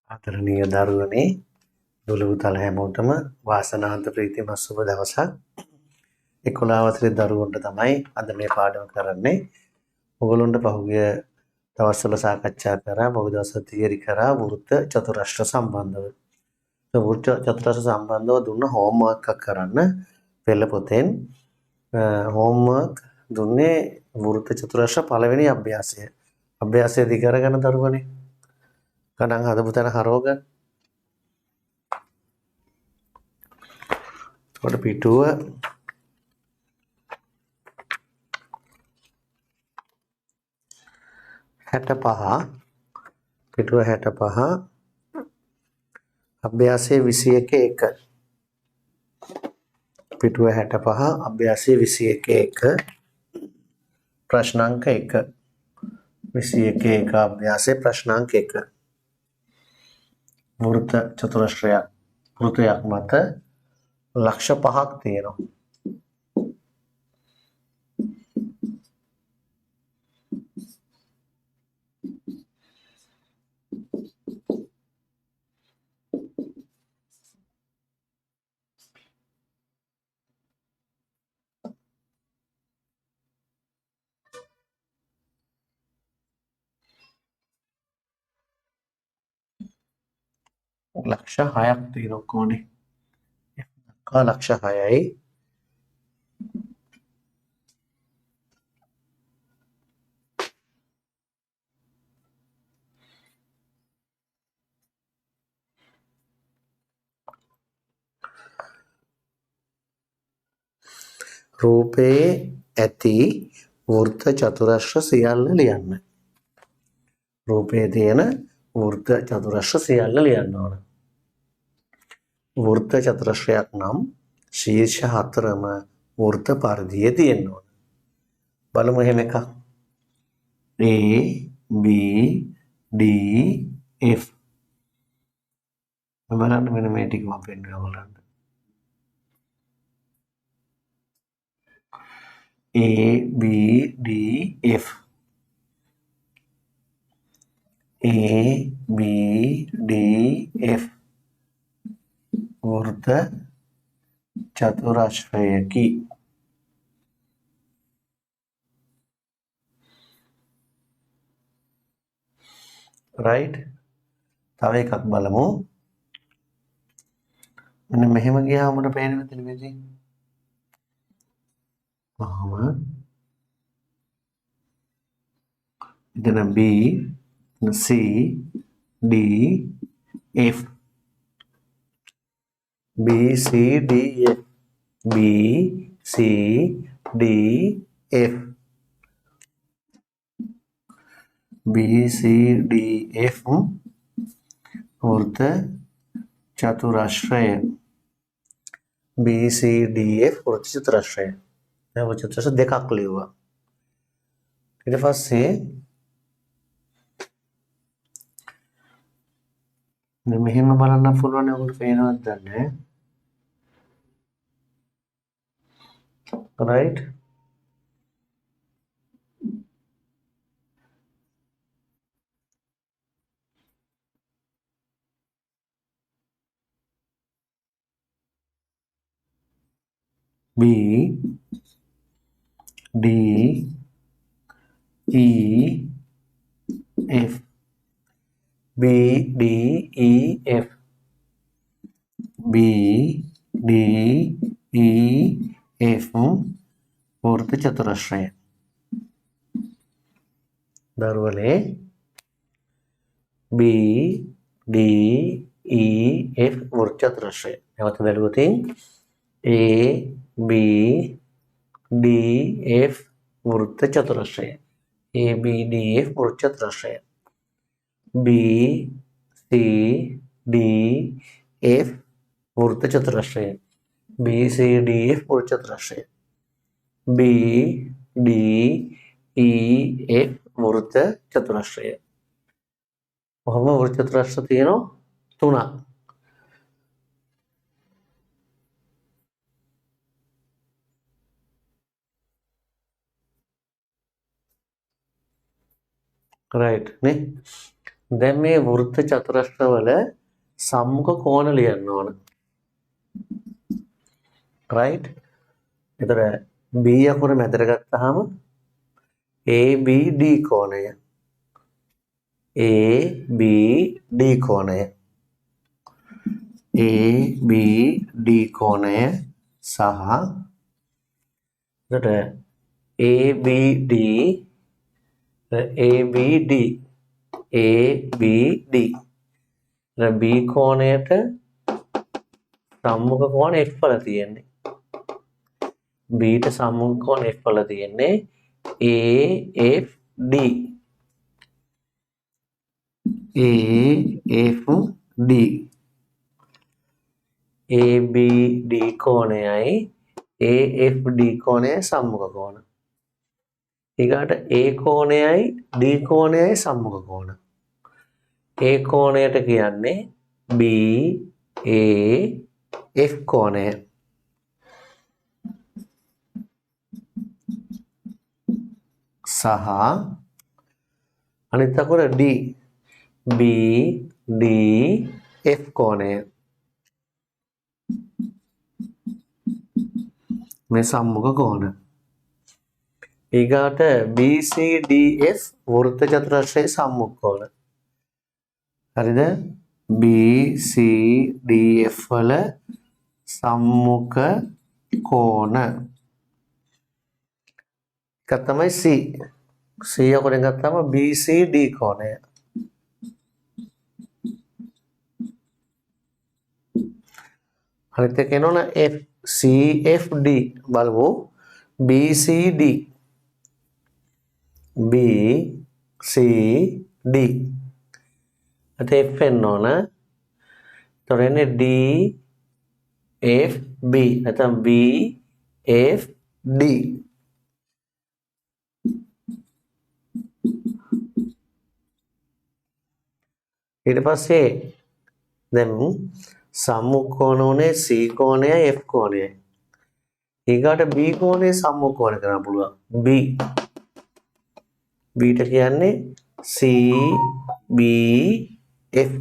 ආදරණීය දරුවනේ දුලුතල හැමෝටම වාසනාවන්ත ප්‍රීතිමත් සුබ දවසක් 11 වසරේ දරුවන්ට තමයි අද මේ පාඩම කරන්නේ. ඔයගොල්ලන්ට පහුගිය දවස්වල සාකච්ඡා කරා පහුගිය දවස්වල තියරි කරා වෘත්ත චතුරස්‍ර සම්බන්ධව. වෘත්ත චතුරස්‍ර සම්බන්ධව දුන්න හෝම්වර්ක් එකක් කරන්න පෙළ පොතෙන් හෝම්වර්ක් දුන්නේ වෘත්ත චතුරස්‍ර පළවෙනි අභ්‍යාසය. අභ්‍යාසය දිගරගෙන දරුවනේ ගණන් හදපු තැන හරවගන්න. කොට පිටුව 65 පිටුව 65 අභ්‍යාසයේ 21 පිටුව 65 අභ්‍යාසයේ 21 ප්‍රශ්නාංක 1 21 අභ්‍යාසයේ ප්‍රශ්නාංක 1 වෘත්ත චතුරස්‍රයක් වෘත්තයක් මත ලක්ෂ 5ක් තියෙනවා. ලක්ෂ 6ක් තියෙනවා කොහොනේ. ලක්ෂ 6යි රූපයේ ඇති වෘත්ත චතුරස්‍ර සියල්ල ලියන්න. රූපයේ තියෙන වෘත්ත චතුරස්‍ර සියල්ල ලියන්න ඕන. වෘත්ත චතුරස්‍රයක් නම් ශීර්ෂ හතරම වෘත්ත පරිධියේ තියෙන්න ඕන. බලමු එහෙම එකක්. A B D F බලන්න මෙන්න මේ ටික මම පෙන්නනවා ඔයගොල්ලන්ට. A B D F A B D F වෘත්ත චතුරස්‍රයකි. right තව එකක් බලමු. මෙන්න මෙහෙම ගියාම අපිට පේන්නේ මෙතන මේදී. කොහොම එතන B C D F B C D F B C D F B C D F වෘත්ත චතුරස්‍රය. B C D F වෘත්ත චතුරස්‍රය. දැන් වෘත්ත චතුරස්‍ර දෙකක් ලියුවා. ඊට පස්සේ මෙහෙම බලන්න පුළුවන්. ඔයගොල්ලෝ පේනවද දන්නේ right B D E F B D E F B D E F වෘත්ත චතුරස්‍රය. දරුවනේ B D E F වෘත්ත චතුරස්‍රය. නැවත බැලුවොත් A B D F වෘත්ත චතුරස්‍රය. A B D F වෘත්ත චතුරස්‍රය. B C D F වෘත්ත චතුරස්‍රය. B C D F වෘත්ත චතුරස්‍රය. B D E F වෘත්ත චතුරස්‍රය. කොහොම වෘත්ත චතුරස්‍ර තියෙනවා 3ක්. right නේ. දැන් මේ වෘත්ත චතුරස්‍රවල සම්මුඛ කෝණ ලියන්න ඕන. right? එතකොට B අකුර මැදට ගත්තාම ABD කෝණය. ABD කෝණය. ABD කෝණය සහ එතකොට ABD ABD B කෝණයට සම්මුඛ කෝණ F වල තියෙන්නේ. B ට සම්මුඛ කෝණ F වල තියෙන්නේ AFD. AFD. ABD කෝණයයි AFD කෝණයයි සම්මුඛ කෝණ. ඊගාට A කෝණයයි D කෝණයයි සම්මුඛ කෝණ. A කෝණයට කියන්නේ BAF කෝණය. සහ අනිත් අකුර D BDF කෝණය. මේ සම්මුඛ කෝණ. ඊගාට BCDF වෘත්ත චතුරස්‍රයේ සම්මුඛ කෝණ. හරිද? BCDF වල සම්මුඛ කෝණ. එක තමයි C. C අකුරෙන් ගත්තාම BCD කෝණය. අනිත් එක එනවනේ F CFD බලමු. BCD BCD අත F එන්න ඕන. එතකොට එන්නේ DFB නැත්නම් BFD. ඊට පස්සේ දැන් සම්මුඛ කෝණ උනේ C කෝණයයි F කෝණයයි. ඊගාට B කෝණය සම්මුඛ කෝණ කරන්න පුළුවන්. B ට කියන්නේ CBF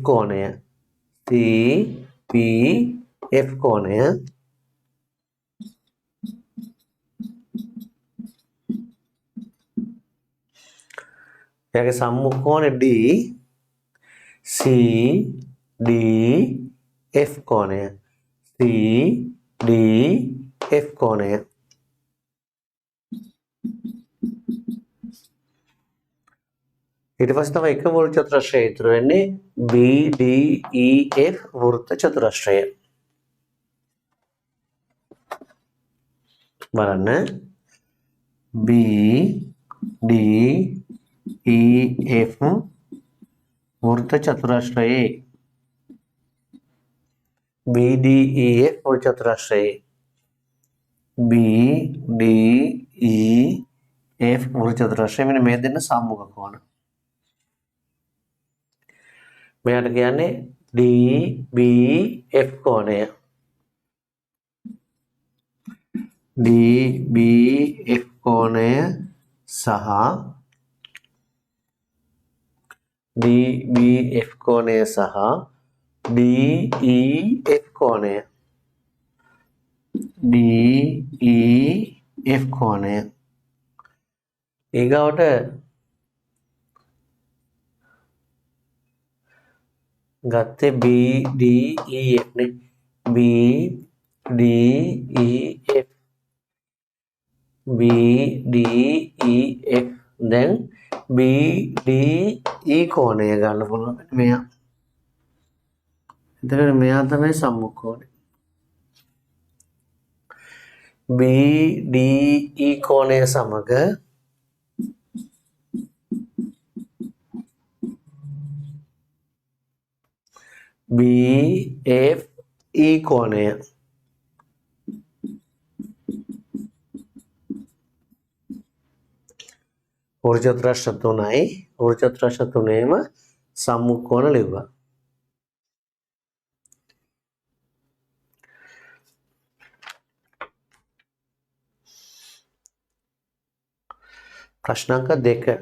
කෝණය. CBF කෝණය. එයාගේ සම්මුඛ කෝණය D CDF කෝණය. CDF කෝණය. ඊට පස්සේ තමයි එක වෘත්ත චතුරස්‍රය ඉතුරු වෙන්නේ BDEF වෘත්ත චතුරස්‍රය. බලන්න BDEF වෘත්ත චතුරස්‍රයේ BDEF වෘත්ත චතුරස්‍රයේ BDEF වෘත්ත චතුරස්‍රය මෙන්න මේ දෙන්න සම්මුඛ කෝණ. මෙයාට කියන්නේ DBF කෝණය. DBF කෝණය සහ DBF කෝණය සහ DEF කෝණය. DEF කෝණය. ඊගාවට ගත්තේ BDEF නේ. BDEF දැන් BDE කෝණය ගන්න පුළුවන් මෙයා. එතකොට මෙයා තමයි සම්මුඛ කෝණය. BDE කෝණය සමග BFE කෝණය. වෘත්ත චතුරස්‍ර තුනයි. වෘත්ත චතුරස්‍ර තුනේම සම්මුඛ කෝණ ලිව්වා. ප්‍රශ්න අංක 2.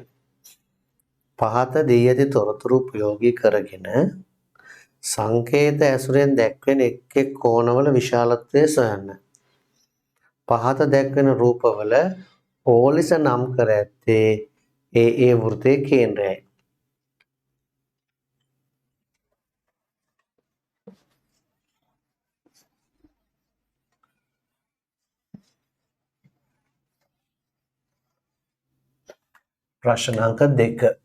පහත දී ඇති තොරතුරු ප්‍රයෝගී කරගෙන සංකේත ඇසුරෙන් දැක්වෙන එක් එක් කෝණවල විශාලත්වය සොයන්න. පහත දැක්වෙන රූපවල ඕ ලෙස නම් කර ඇත්තේ ඒ වෘත්තයේ කේන්ද්‍රයයි. ප්‍රශ්න අංක 2.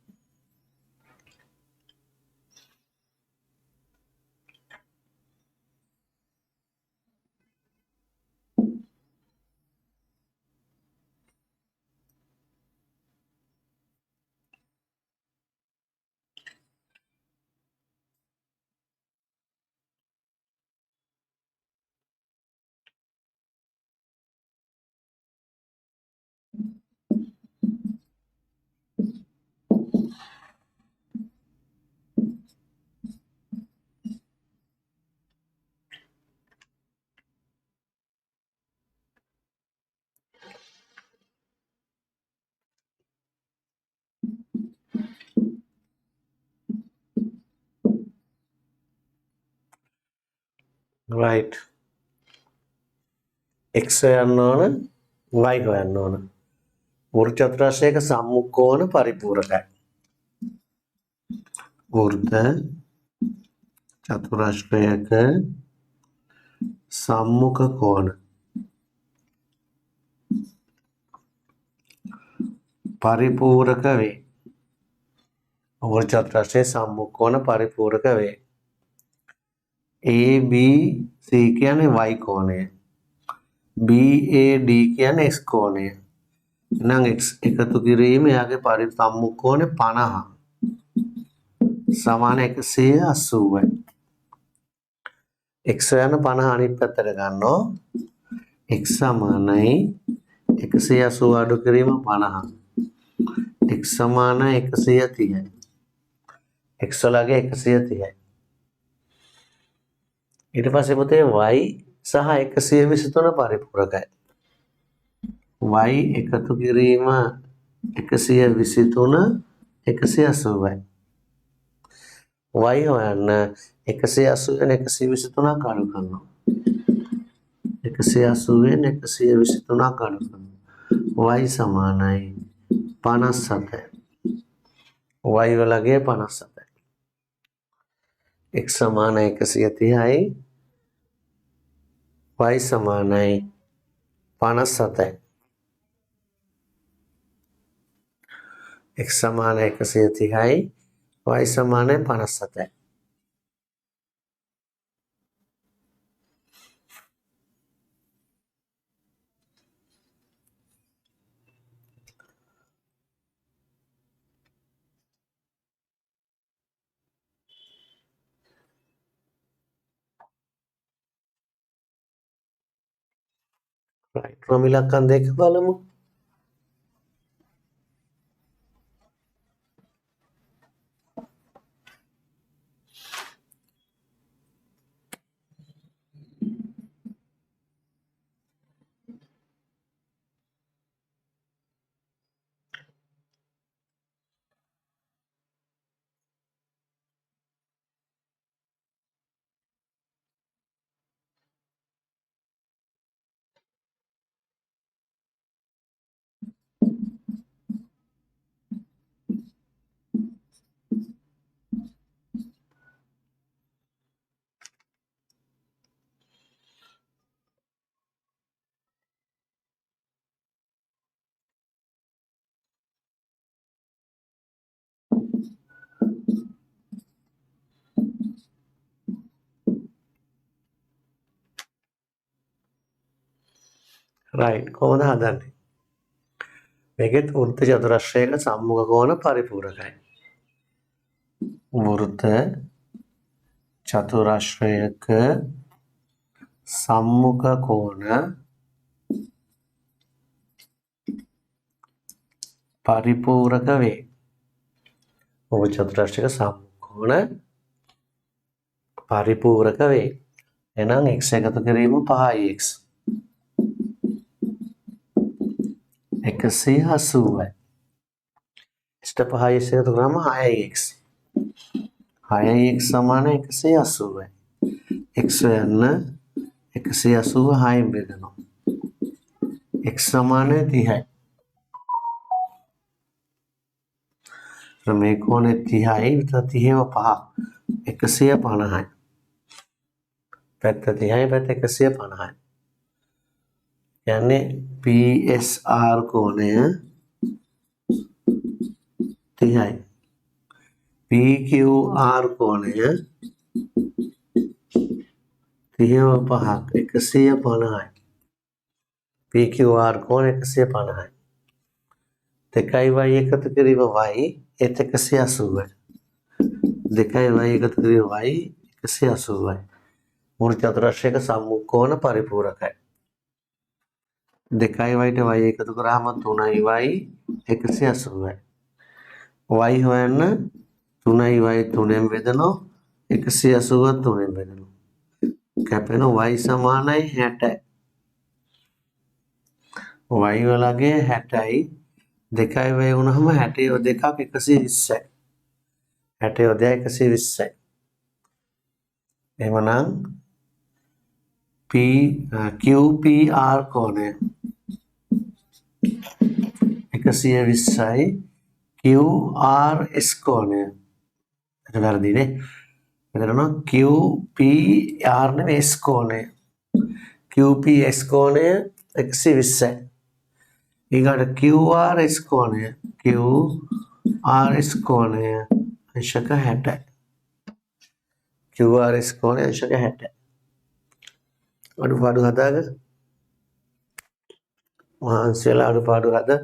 right. x හොයන්න ඕන y හොයන්න ඕන. වෘත්ත චතුරස්‍රයක සම්මුඛ පරිපූරකයි. වෘත්ත චතුරස්‍රයක සම්මුඛ කෝණ පරිපූරක වේ. වෘත්ත චතුරස්‍රයේ සම්මුඛ කෝණ පරිපූරක වේ. ABC කියන්නේ y කෝණය. BAD කියන්නේ x කෝණය. එහෙනම් x එකතු කිරීම එයාගේ සම්මුඛ කෝණය 50 සමාන 180යි. x යන 50 අනිත් පැත්තට ගන්නවා. x සමානයි 180 අඩු කිරීම 50. x සමානයි 130යි. x වලගේ 130යි. ඊට පස්සේ පුතේ y සහ 123 පරිපූරකයි. y එකතු කිරීම 123 180යි. y හොයන්න 180 න් 123ක් අඩු කරනවා. 180 න් 123ක් අඩු කරනවා. y සමානයි 57යි. y වලගේ 57යි. x සමානයි 130යි. y සමානයි 57යි. x සමානයි 130යි. y සමානයි 57යි. right. ක්‍රම ඉලක්කම් දෙක බලමු. right. කොහොමද හදන්නේ? මේකෙත් වෘත්ත චතුරස්‍රයක සම්මුඛ කෝණ පරිපූරකයි. වෘත්ත චතුරස්‍රයක සම්මුඛ කෝණ පරිපූරක වේ. වෘත්ත චතුරස්‍රයක සම්මුඛ කෝණ පරිපූරක වේ. එහෙනම් x එකතු කිරීම 5x 180යි. ස්ටෙප් 6 එකතු කරාම 6x 6x සමාන 180යි. x යන්න 180 6න් බෙදනවා. x සමාන 30යි. මේ කෝණය 30යි විතර 30ව 5 150යි. පැත්ත 30යි පැත්ත 150යි. කියන්නේ PSR කෝණය 30යි. PQR කෝණය 30ව 5ක් 150යි. PQR කෝණය 150යි. 2y එකතු කිරීම y ඒත් 180යි. 2y එකතු කිරීම y 180යි. මුළු චතුරස්‍රයක සම්මුඛ පරිපූරකයි. 2y ට y එකතු කරාම 3y 180යි. y හොයන්න 3y 3ෙන් බෙදනවා 180 3ෙන් බෙදනවා. කැපෙන y සමානයි 60යි. y වලගේ 60යි 2y වුණාම 60 2ක් 120යි. 60 120යි. එහෙමනම් QPR කෝණය 120යි. QRS කෝණය ඒක වැරදිනේ. මෙතන QPR නෙමෙයි S කෝණය. QPS කෝණය 120යි. ඊගාට QRS කෝණය QRS කෝණය අංශක 60යි. QRS කෝණය අංශක 60යි. අඩුපාඩු හදාගන්න. මහන්සියලා අඩුපාඩු හදන්න.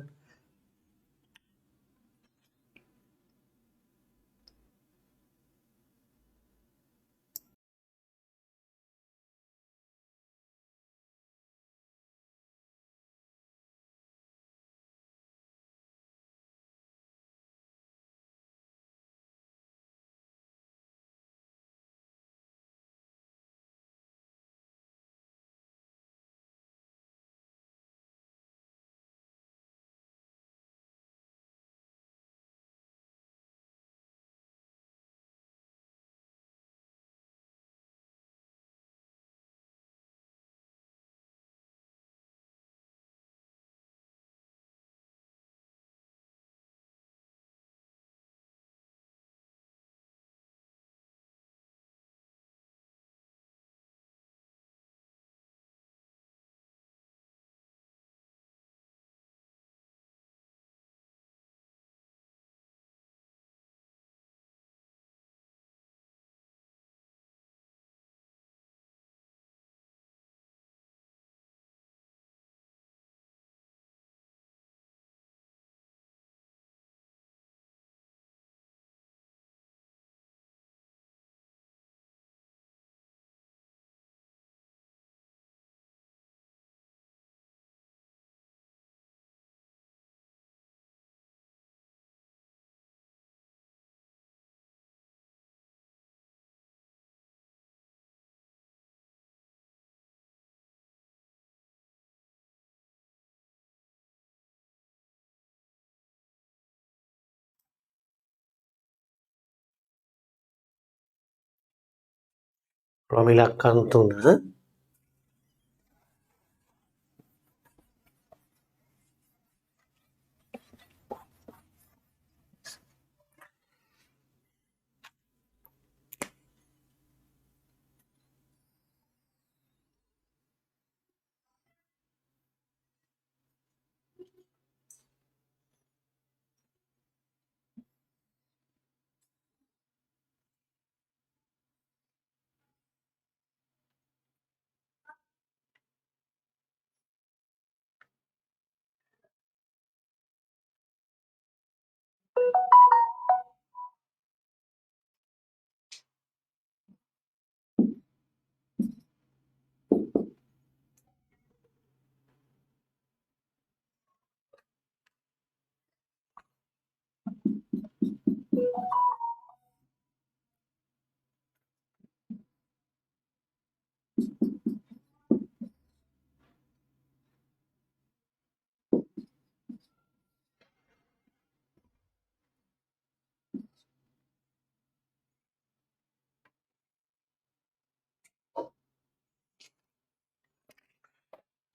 ප්‍රමිලක්කන් 3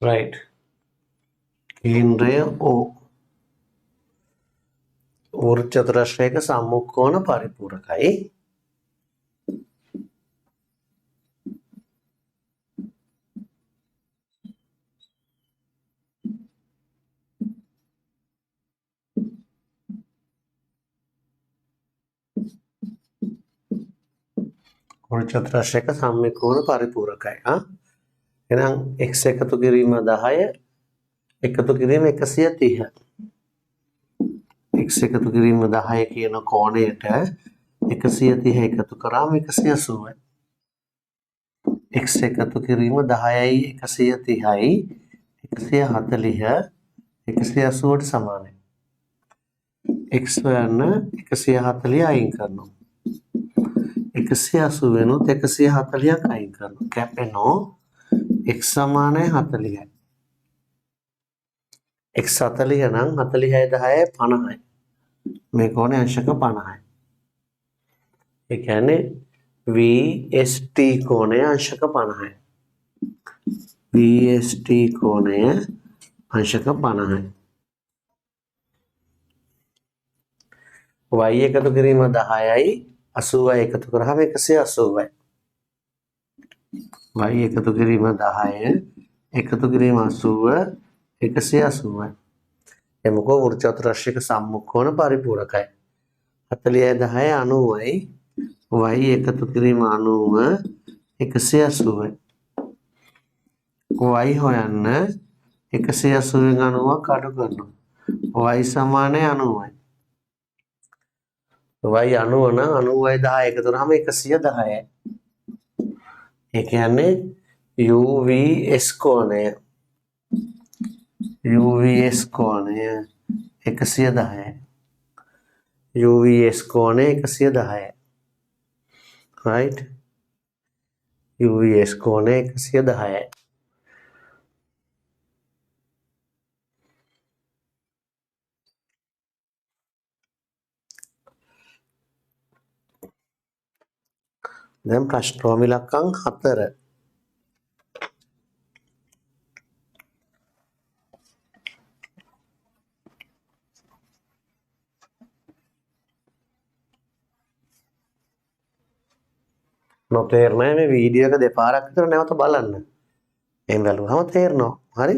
right. केंद्रය O වෘත්ත චතුරස්‍රයක සම්මුඛ කෝණ පරිපූරකයි. වෘත්ත චතුරස්‍රයක සම්මුඛ කෝණ පරිපූරකයි. එහෙනම් x එකතු කිරීම 10 එකතු කිරීම 130. x එකතු කිරීම 10 කියන කෝණයට 130 එකතු කරාම 180යි. x එකතු කිරීම 10යි 130යි 140 180ට සමානයි. x හොයන්න 140 අයින් කරනවා. 180 වෙනුත් 140ක් අයින් කරනවා. කැපෙනවා x සමානයි 40යි. x 40 නම් 40යි 10යි 50යි. මේ කෝණය අංශක 50යි. ඒ කියන්නේ VST කෝණය අංශක 50යි. VST කෝණය අංශක 50යි. y එකතු කිරීම 10යි 80යි එකතු කරාම 180යි. y එකතු කිරීම 10 එකතු කිරීම 80 180යි. එමුකෝ වෘත්ත චතුරස්‍රයක සම්මුඛ කෝණ පරිපූරකයි. 40යි 10යි 90යි y එකතු කිරීම 90 180යි. y හොයන්න 180 න් 90ක් අඩු කරනවා. y සමානයි 90යි. y 90 නම් 90යි 10 එකතු කරාම 110යි. ඒ කියන්නේ UVS කෝණය UVS කෝණය 110යි. UVS කෝණය 110යි. right? UVS කෝණය 110යි. දැන් ප්‍රශ්න ඉලක්කම් 4. නොතේරෙන්නේ මේ වීඩියෝ එක දෙපාරක් විතර නැවත බලන්න. එහෙන් බැලුවම තේරෙනවා. හරි?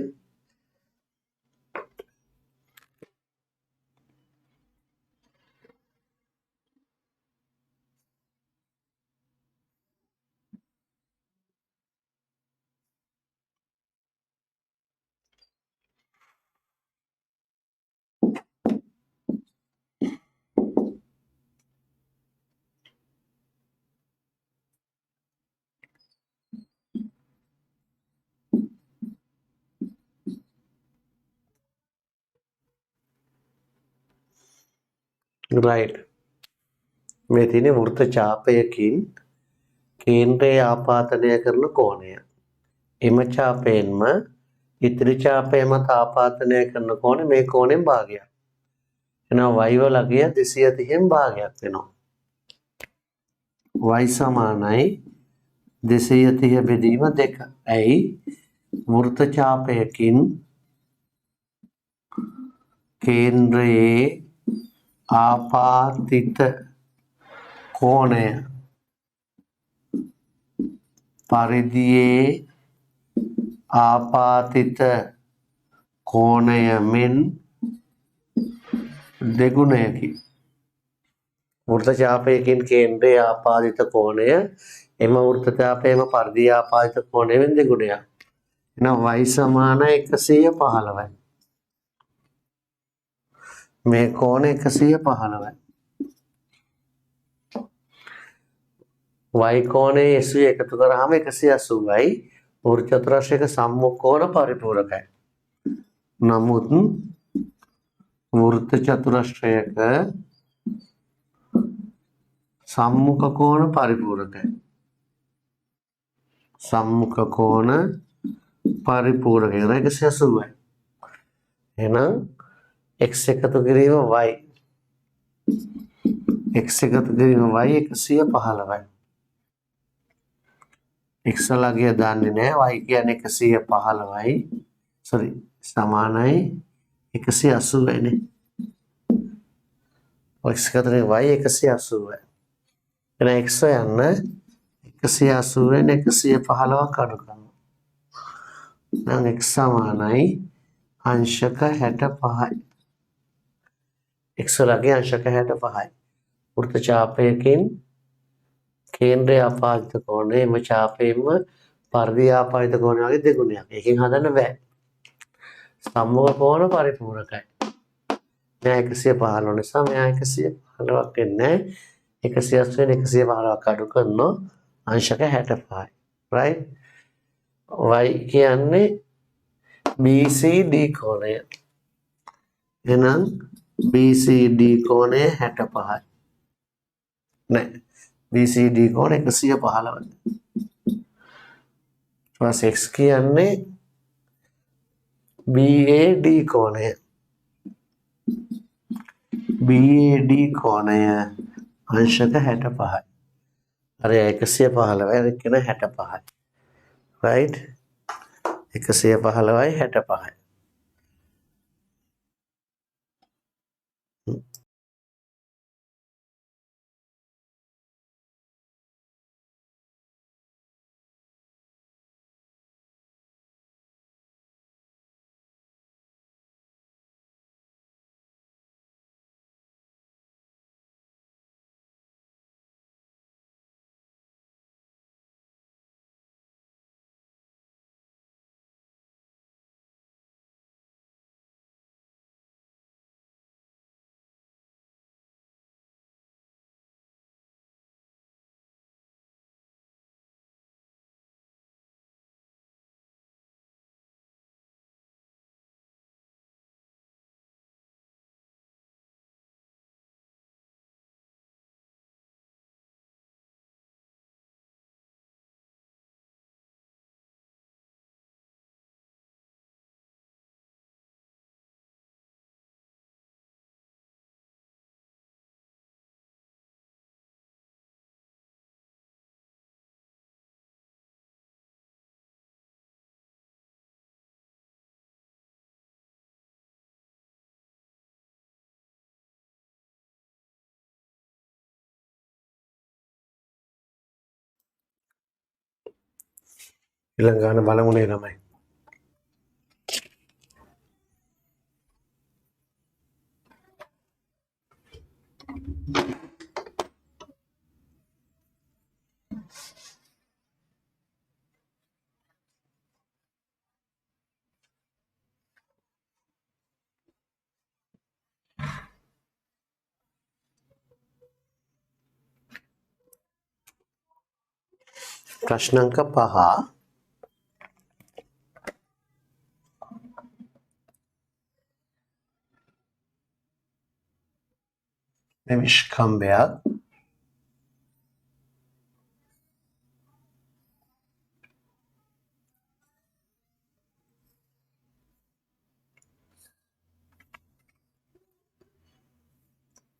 right. මේ තියෙන්නේ වෘත්ත ඡාපයකින් කේන්ද්‍රය ආපාතනය කරන කෝණය. එම ඡාපයෙන්ම ඉතිරි ඡාපය මත ආපාතනය කරන කෝණය මේ කෝණයෙන් භාගයක්. එහෙනම් y වල අගය 230න් භාගයක් වෙනවා. y සමානයි 230 බෙදීම 2. ඇයි? වෘත්ත ඡාපයකින් කේන්ද්‍රයේ ආපාතිත කෝණය පරිධියේ ආපාතිත කෝණය මෙන් දෙගුණයකි. වෘත්ත ඡාපයකින් කේන්ද්‍රයේ ආපාදිත කෝණය එම වෘත්ත ඡාපයේම පරිධියේ ආපාදිත කෝණය වෙන දෙගුණයක්. එහෙනම් y සමානයි 115යි. මේ කෝණය 115යි. y කෝණයේ SU එකතු කරාම 180යි. වෘත්ත චතුරස්‍රයක සම්මුඛ කෝණ පරිපූරකයි. නමුත් වෘත්ත චතුරස්‍රයක සම්මුඛ කෝණ පරිපූරකයි. සම්මුඛ කෝණ පරිපූරකයි 180යි. එහෙනම් x එකතු කිරීම y x එකතු කිරීම y 115යි. x ලගිය දන්නේ නැහැ y කියන්නේ 115යි. sorry සමානයි 180 නේ. x කතරේ y 180. එහෙනම් x යන්න 180 න් 115ක් අඩු කරනවා. නම් x සමානයි අංශක 65යි. x වලගේ අංශක 65යි. වෘත්ත ඡාපයකින් කේන්ද්‍රය ආපාදිත කෝණය එම ඡාපයෙන්ම පරිධි ආපාදිත කෝණය වගේ දෙගුණයක්. එකකින් හදන්න බෑ. සම්මුඛ කෝණ පරිපූර්ණකයි. මෙයා 115 නිසා මෙයා 115ක් වෙන්නේ 180 න් 115ක් අඩු කරනවා අංශක 65යි. right? y කියන්නේ BCD කෝණය. එහෙනම් BCD කෝණය 65යි. නෑ BCD කෝණ 115යි. ඊට x කියන්නේ BAD කෝණය. BAD කෝණය අංශක 65යි. අර 115යි අර කියන 65යි. right? 115යි 65යි. ඊළඟ ගාන බලමුනේ ළමයි. ප්‍රශ්න අංක 5 විස්කම්භයක්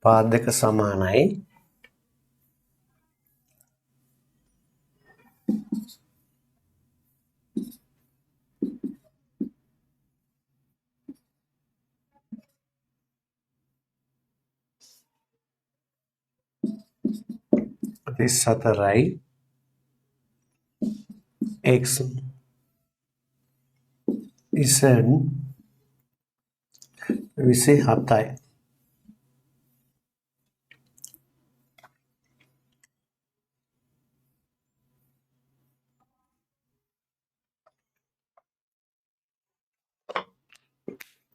පාද දෙක සමානයි සතරයි x z 27යි.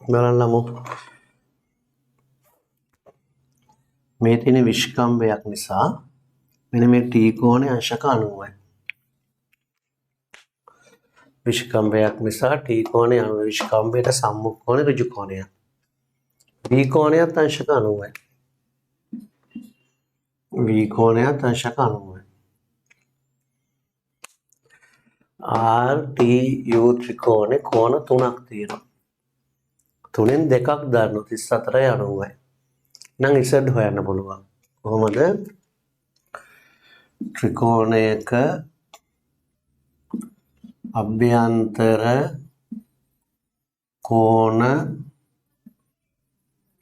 බලන්නමු මේ තියෙන විස්කම්භයක් නිසා මෙන්න මේ t කෝණය අංශක 90යි. විස්කම්භයක් නිසා t කෝණය 90 විස්කම්භයට සම්මුඛ කෝණය ඍජු කෝණය. v කෝණයත් අංශක 90යි. v කෝණයත් අංශක 90යි. r t u ත්‍රිකෝණේ කෝණ තුනක් තියෙනවා. තුනෙන් දෙකක් දානවා 34යි 90යි. නම් z හොයන්න පුළුවන්. කොහොමද? ත්‍රිකෝණයක අභ්‍යන්තර කෝණ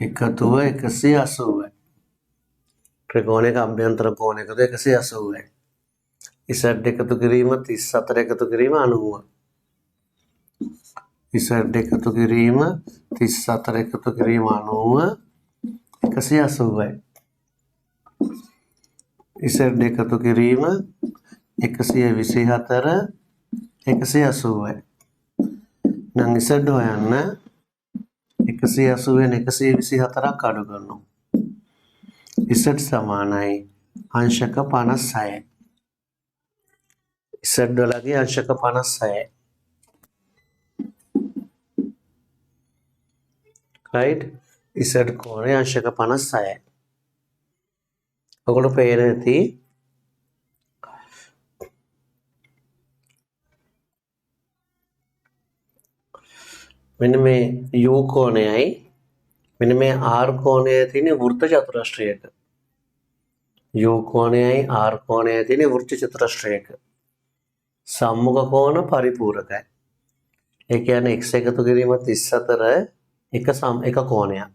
එකතුව 180යි. ත්‍රිකෝණයක අභ්‍යන්තර කෝණ එකතුව 180යි. Z එකතු කිරීම 34 එකතු කිරීම 90. Z එකතු කිරීම 34 එකතු කිරීම 90 180යි. Z එකතු කිරීම 124 180යි. නම් Z හොයන්න 180 වෙන 124ක් අඩු කරනවා. Z සමානයි අංශක 56යි. Z වලගේ අංශක 56යි. right? Z කෝණය අංශක 56යි. ඔගොල්ලෝ පේන ඇති මෙන්න මේ U කෝණයයි මෙන්න මේ R කෝණයයි තියෙන වෘත්ත චතුරස්‍රයක. U කෝණයයි R කෝණයයි තියෙන වෘත්ත චතුරස්‍රයක. සම්මුඛ කෝණ පරිපූරකයි. ඒ කියන්නේ x එකතු කිරීම 34 එක කෝණයක්.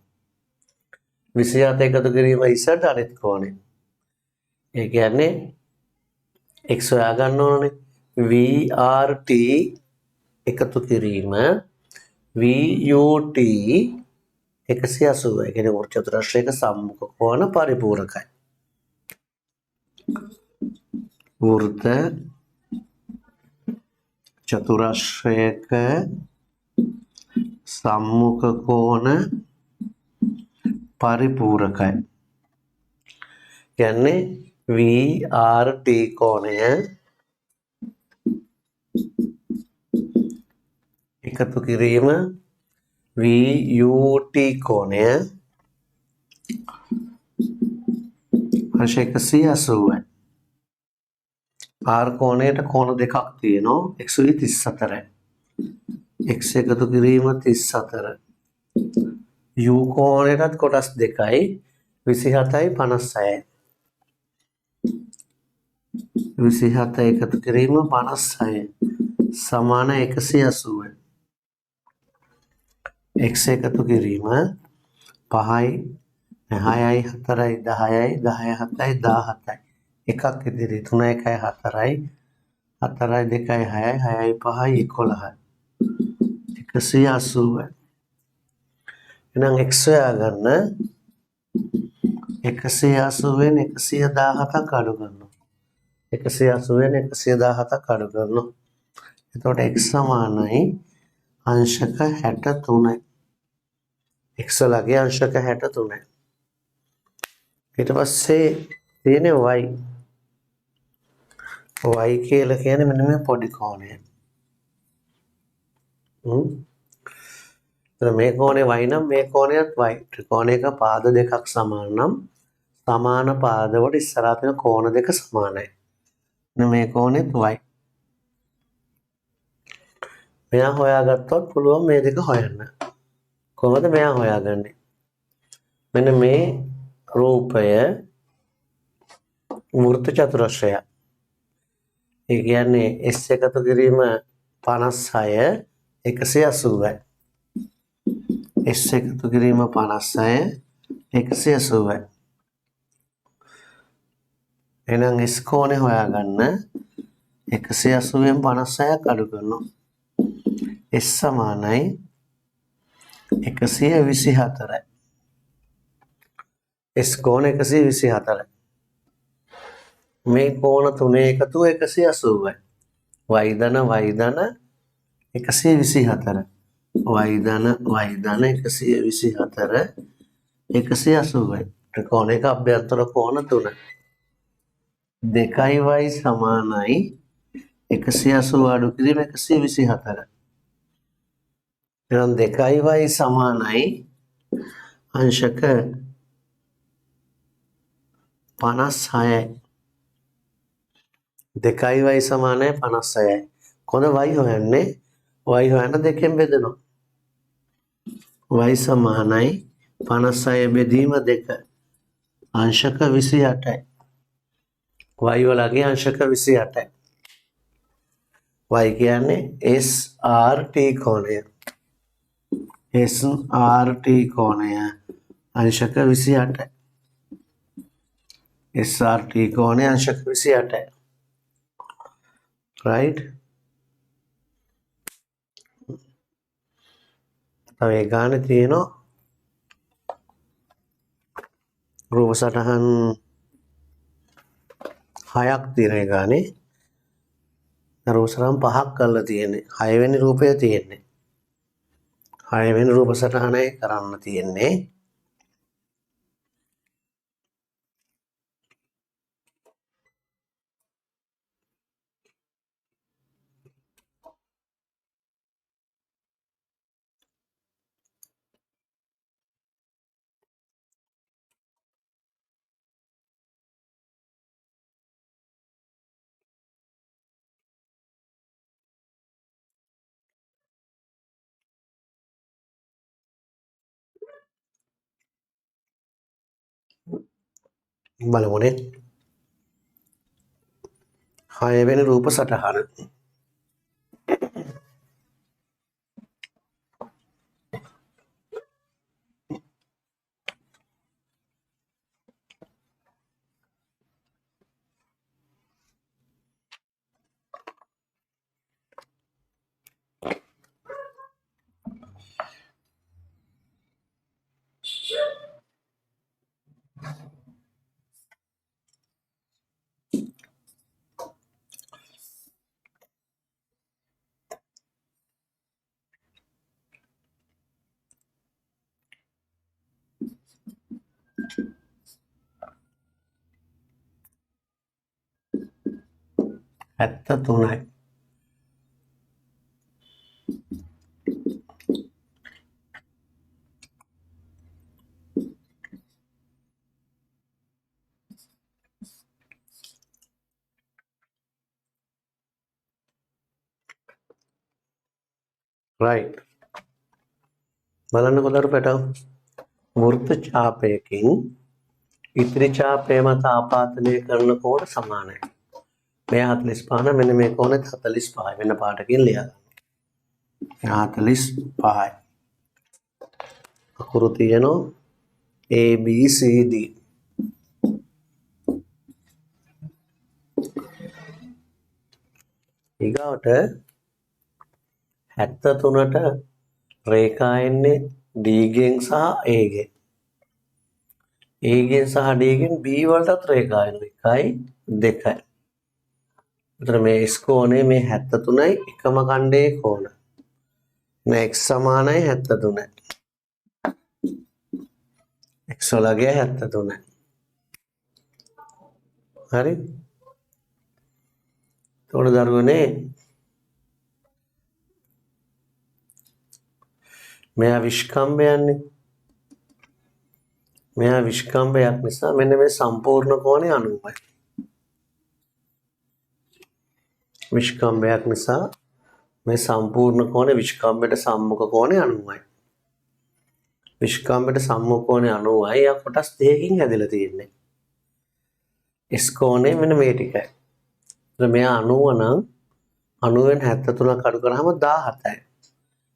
27 එකතු කිරීම z අනිත් කෝණය. ඒ කියන්නේ x හොයා ගන්න ඕනේ. VRT එකතු කිරීම VUT 180. ඒ කියන්නේ වෘත්ත චතුරස්‍රයක සම්මුඛ කෝණ පරිපූරකයි. වෘත්ත චතුරස්‍රයක සම්මුඛ කෝණ පරිපූරකයි. කියන්නේ VRT කෝණය එකතු කිරීම VUT කෝණය අංශ 180යි. R කෝණයට කෝණ දෙකක් තියෙනවා. x 34යි. x එකතු කිරීම 34. U කෝණයටත් කොටස් දෙකයි 27යි 56යි. 27 එකතු කිරීම 56 සමාන 180යි. x එකතු කිරීම 5යි 6යි 4යි 10යි 10යි 7යි 17යි. එකක් ඉදිරි 3 1යි 4යි 4යි 2යි 6යි 6යි 5යි 11යි. 180යි. එහෙනම් x හොයාගන්න 180 වෙන 117ක් අඩු කරනවා. 180 වෙන 117ක් අඩු කරනවා. එතකොට x සමානයි අංශක 63යි. x ලගේ අංශක 63යි. ඊට පස්සේ තියෙන්නේ y. y කියලා කියන්නේ මෙන්න මේ පොඩි කෝණය. මේ කෝණේ y නම් මේ කෝණයත් y. ත්‍රිකෝණයක පාද දෙකක් සමාන නම් සමාන පාදවල ඉස්සරහා තියෙන කෝණ දෙක සමානයි. මේ කෝණෙත් y. මෙයා හොයාගත්තොත් පුළුවන් මේ දෙක හොයන්න. කොහොමද මෙයා හොයාගන්නේ? මෙන්න මේ රූපය වෘත්ත චතුරස්‍රය. ඒ කියන්නේ s එකතු කිරීම 56 180යි. s එකතු කිරීම 56 180යි. එහෙනම් s කෝණය හොයාගන්න 180 න් 56ක් අඩු කරනවා. s සමානයි 124යි. s කෝණ 124යි. මේ කෝණ තුනේ එකතුව 180යි. y ධන 124. y ධන 124 180යි. ත්‍රිකෝණයක අභ්‍යන්තර කෝණ 3. 2y සමානයි 180 අඩු කිරීම 124. එහෙනම් 2y සමානයි අංශක 56යි. 2y සමානයි 56යි. කොහොමද y හොයන්නේ? y හොයන්න දෙකෙන් බෙදනවා. y සමානයි 56 බෙදීම 2 අංශක 28යි. y වලගේ අංශක 28යි. y කියන්නේ SRT කෝණය. SRT කෝණය අංශක 28යි. SRT කෝණය අංශක 28යි. right? තව ඒ ගානේ තියෙනවා රූප සටහන් 6ක් තියෙන ඒ ගානේ. රූප සටහන් 5ක් කරලා තියෙන්නේ. 6 වෙනි රූපය තියෙන්නේ. 6 වෙනි රූප සටහනයි කරන්න තියෙන්නේ. බලමුනේ 6 වෙනි රූප සටහන. ඇත්ත තුනයි. right. බලන්නකො දරුපැට වෘත්ත ඡාපයකින් ඉතිරි ඡාපය මත ආපාතනය කරන කෝණ සමානයි. මේ 45 නම් මෙන්න මේ කෝණෙත් 45 වෙන පාටකින් ලියා ගන්න. 45යි. අකුරු තියෙනවා A B C D. ඊගාවට 73ට රේඛා එන්නේ D ගෙන් සහ A ගෙන්. A ගෙන් සහ D ගෙන් B වලටත් රේඛා එනවා 1යි 2යි. එතන මේ S කෝණය මේ 73යි එකම ඛණ්ඩයේ කෝණ. මේ x සමානයි 73යි. x වලගේ 73යි. හරි? තෝර දරුවනේ මෙයා විස්කම්බයන්නේ. මෙයා විස්කම්බයක් නිසා මෙන්න මේ සම්පූර්ණ කෝණය 90යි. විස්කම්බයක් නිසා මේ සම්පූර්ණ කෝණය විස්කම්බයට සම්මුඛ කෝණය 90යි. විස්කම්බයට සම්මුඛ කෝණය 90යි. යා කොටස් දෙකකින් හැදිලා තියෙන්නේ. S කෝණය මෙන්න මේ ටිකයි. එතන මෙයා 90 නම් 90න් 73ක් අඩු කරාම 17යි.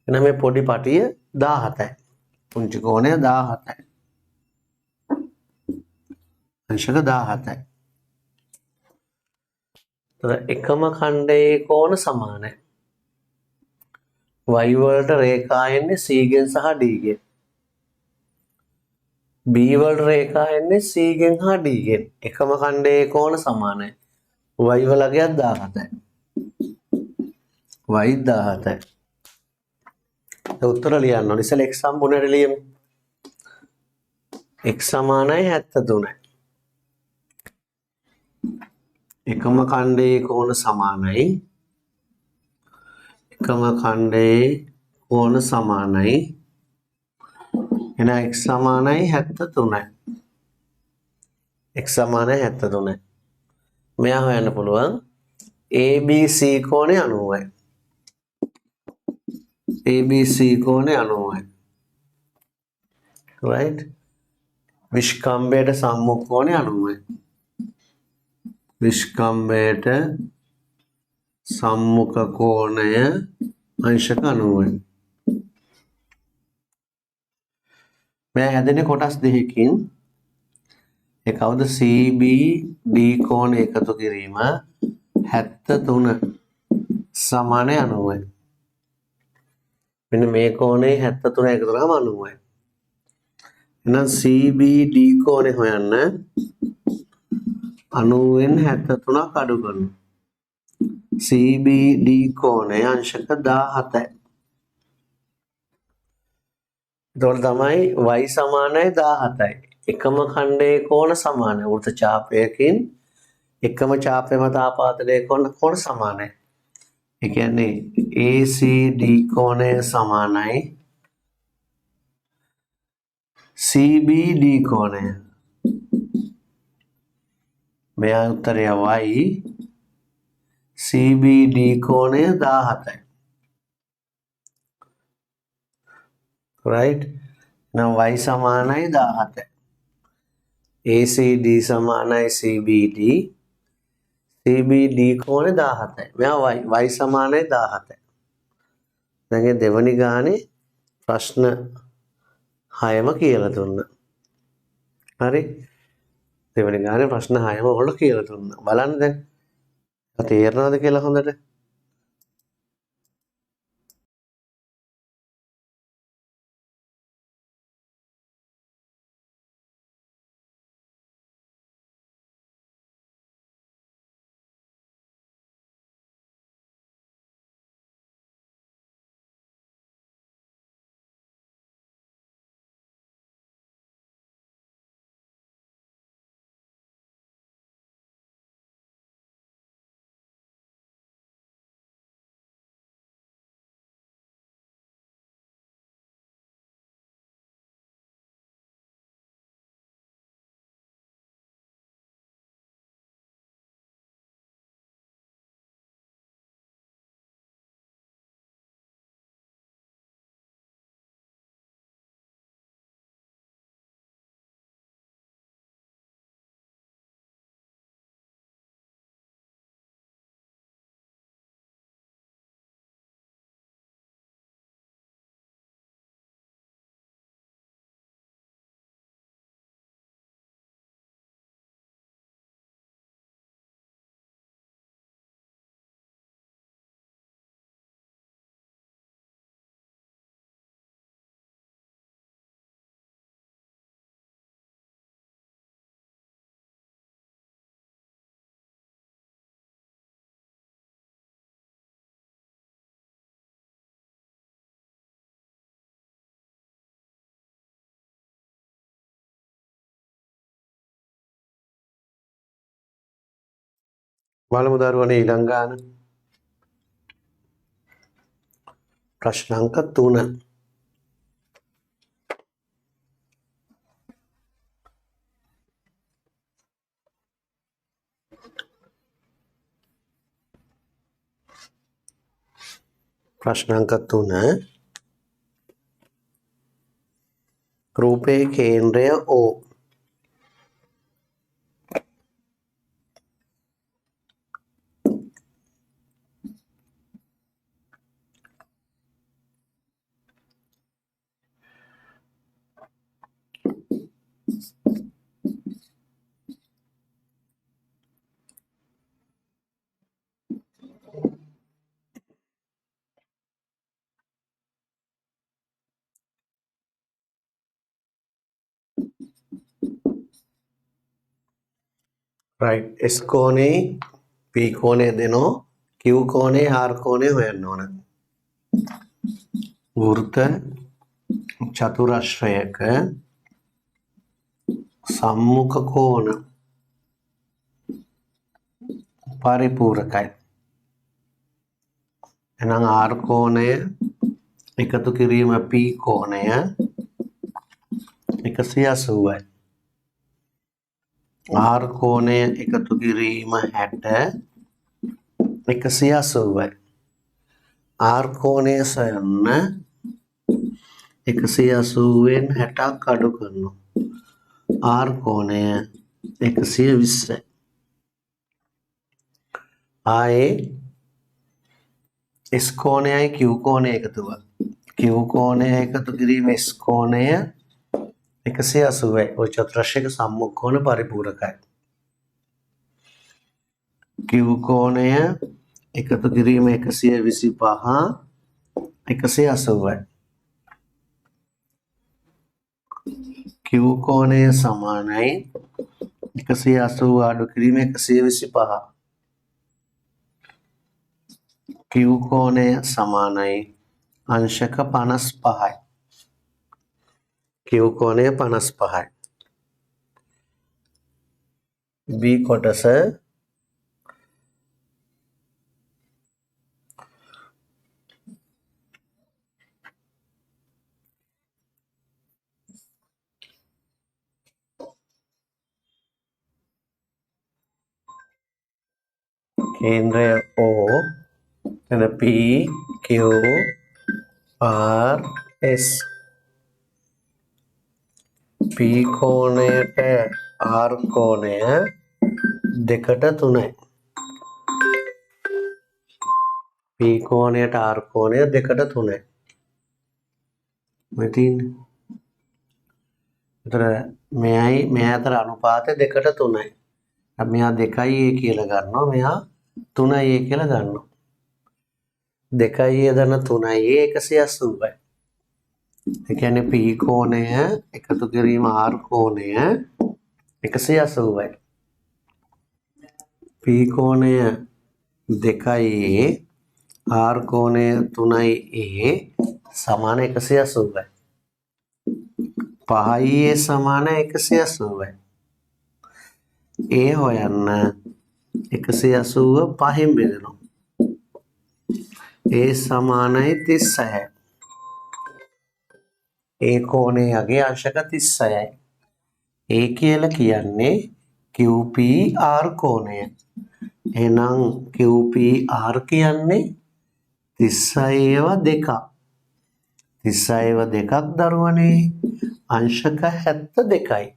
එහෙනම් මේ පොඩි පටිය 17යි. පුංචි කෝණය 17යි. අංශක 17යි. එකම ඛණ්ඩයේ කෝණ සමානයි. y වලට රේඛා එන්නේ c ගෙන් සහ d ගෙන්. b වලට රේඛා එන්නේ c ගෙන් හා d ගෙන්. එකම ඛණ්ඩයේ කෝණ සමානයි. y වලගේ 17යි. y 17යි. උත්තර ලියන්න ඕනේ. ඉතින් x සම්පූර්ණයට ලියමු. x සමානයි 73යි. එකම ඛණ්ඩයේ කෝණ සමානයි. එකම ඛණ්ඩයේ කෝණ සමානයි. එහෙනම් x සමානයි 73යි. x සමානයි 73යි. මෙයා හොයන්න පුළුවන් ABC කෝණය 90යි. ABC කෝණය 90යි. right? විස්කම්බයට සම්මුඛ කෝණය 90යි. විස්කම්බයට සම්මුඛ කෝණය අංශක 90යි. මේ හැදෙන්නේ කොටස් දෙකකින්. ඒ කවුද? CBD කෝණය එකතු කිරීම 73 සමාන 90යි. මෙන්න මේ කෝණේ 73 එකතු කරාම 90යි. එහෙනම් CBD කෝණය හොයන්න 90න් 73ක් අඩු කරනවා. CBD කෝණය අංශක 17යි. එතකොට තමයි y සමානයි 17යි. එකම ඛණ්ඩයේ කෝණ සමානයි. වෘත්ත ඡාපයකින් එකම ඡාපය මත ආපාදනයේ කෝණ සමානයි. ඒ කියන්නේ ACD කෝණය සමානයි CBD කෝණය. මෙයා උත්තරය y. CBD කෝණය 17යි. right? now y සමානයි 17යි. ACD සමානයි CBD. CBD කෝණය 17යි. මෙයා y සමානයි 17යි. දැන් දෙවනි ගානේ ප්‍රශ්න 6ම කියලා දුන්නා. හරි? දෙවනි ගානේ ප්‍රශ්න 6ම ඔයගොල්ලෝ කියලා දුන්නා. බලන්න දැන්. තේරෙනවද කියලා හොඳට? බලමු දරුවනේ ඊළඟ ගාන. ප්‍රශ්න අංක 3. ප්‍රශ්න අංක 3. රූපයේ කේන්ද්‍රය O. right, S කෝණේ P කෝණය දෙනෝ Q කෝණේ R කෝණය හොයන්න ඕන. වෘත්ත චතුරස්‍රයක සම්මුඛ කෝණ පරිපූරකයි. එහෙනම් R කෝණය එකතු කිරීම P කෝණය 180යි. R කෝණය එකතු කිරීම 60 180යි. R කෝණය සොයන්න 180න් 60ක් අඩු කරනවා. R කෝණය 120යි. ආයේ S කෝණයයි Q කෝණය එකතු කරනවා. Q කෝණය එකතු කිරීම S කෝණය 180 ඔය චතුරස්‍රයක සම්මුඛ පරිපූරකයි. Q කෝණය එකතු කිරීම 125 180යි. Q කෝණය සමානයි 180 අඩු කිරීම 125. Q කෝණය සමානයි අංශක 55යි. Q කෝණය 55යි. B කොටස केंद्र O and P Q R S P कोणයට R कोणය දෙකට 3යි. P कोणයට R कोणය දෙකට 3යි. මෙතින් විතර මෙයයි මෙය අතර අනුපාතය දෙකට 3යි. අපි මෙහා 2යි කියලා ගන්නවා. මෙහා 3යි කියලා ගන්නවා. 2යි දන 3යි 180යි. ඒ කියන්නේ P කෝණය එකතු කිරීම R කෝණය 180යි. P කෝණය 2යි R කෝණය 3යි සමාන 180යි. 5යි සමාන 180යි. A හොයන්න 180 5න් බෙදෙනවා. A සමානයි 36යි. A කෝණයගේ අංශක 36යි. A කියලා කියන්නේ QPR කෝණය. එහෙනම් QPR කියන්නේ 36 2ක් දරුවනේ අංශක 72යි.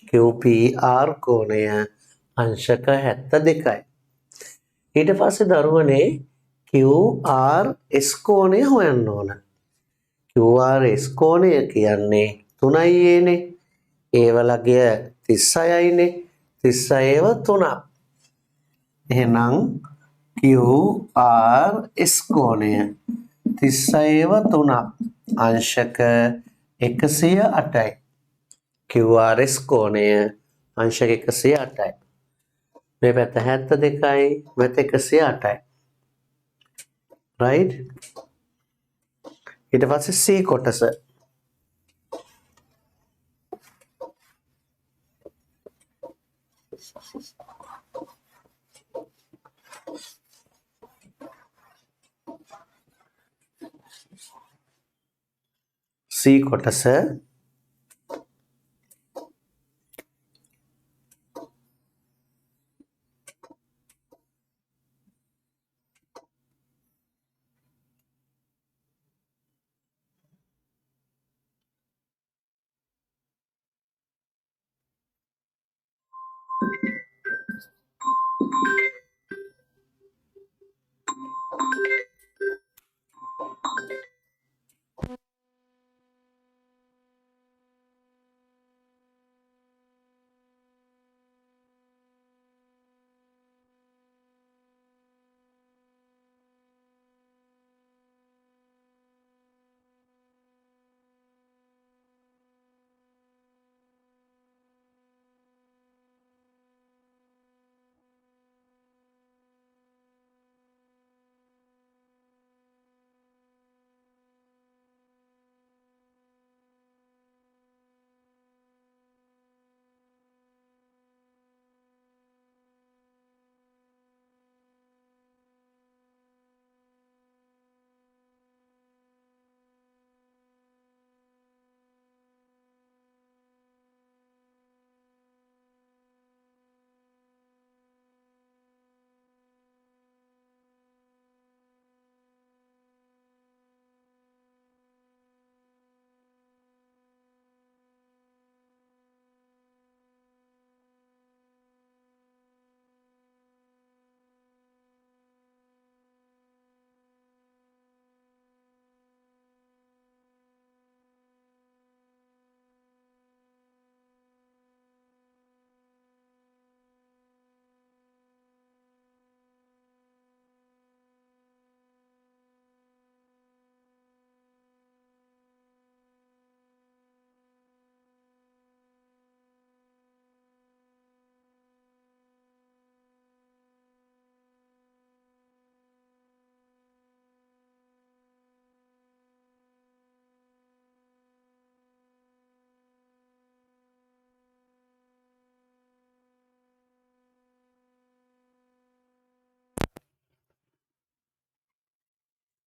QPR කෝණය අංශක 72යි. ඊට පස්සේ දරුවනේ QRS කෝණය හොයන්න ඕන. QRS කෝණය කියන්නේ 3යි නේ. ඒ වලගේ 36යිනේ. 36 3ක්. එහෙනම් QRS කෝණය 36 3ක් අංශක 108යි. QRS කෝණය අංශක 108යි. මේ පැත්ත 72යි මෙත 108යි. right? ඊට පස්සේ C කොටස C කොටස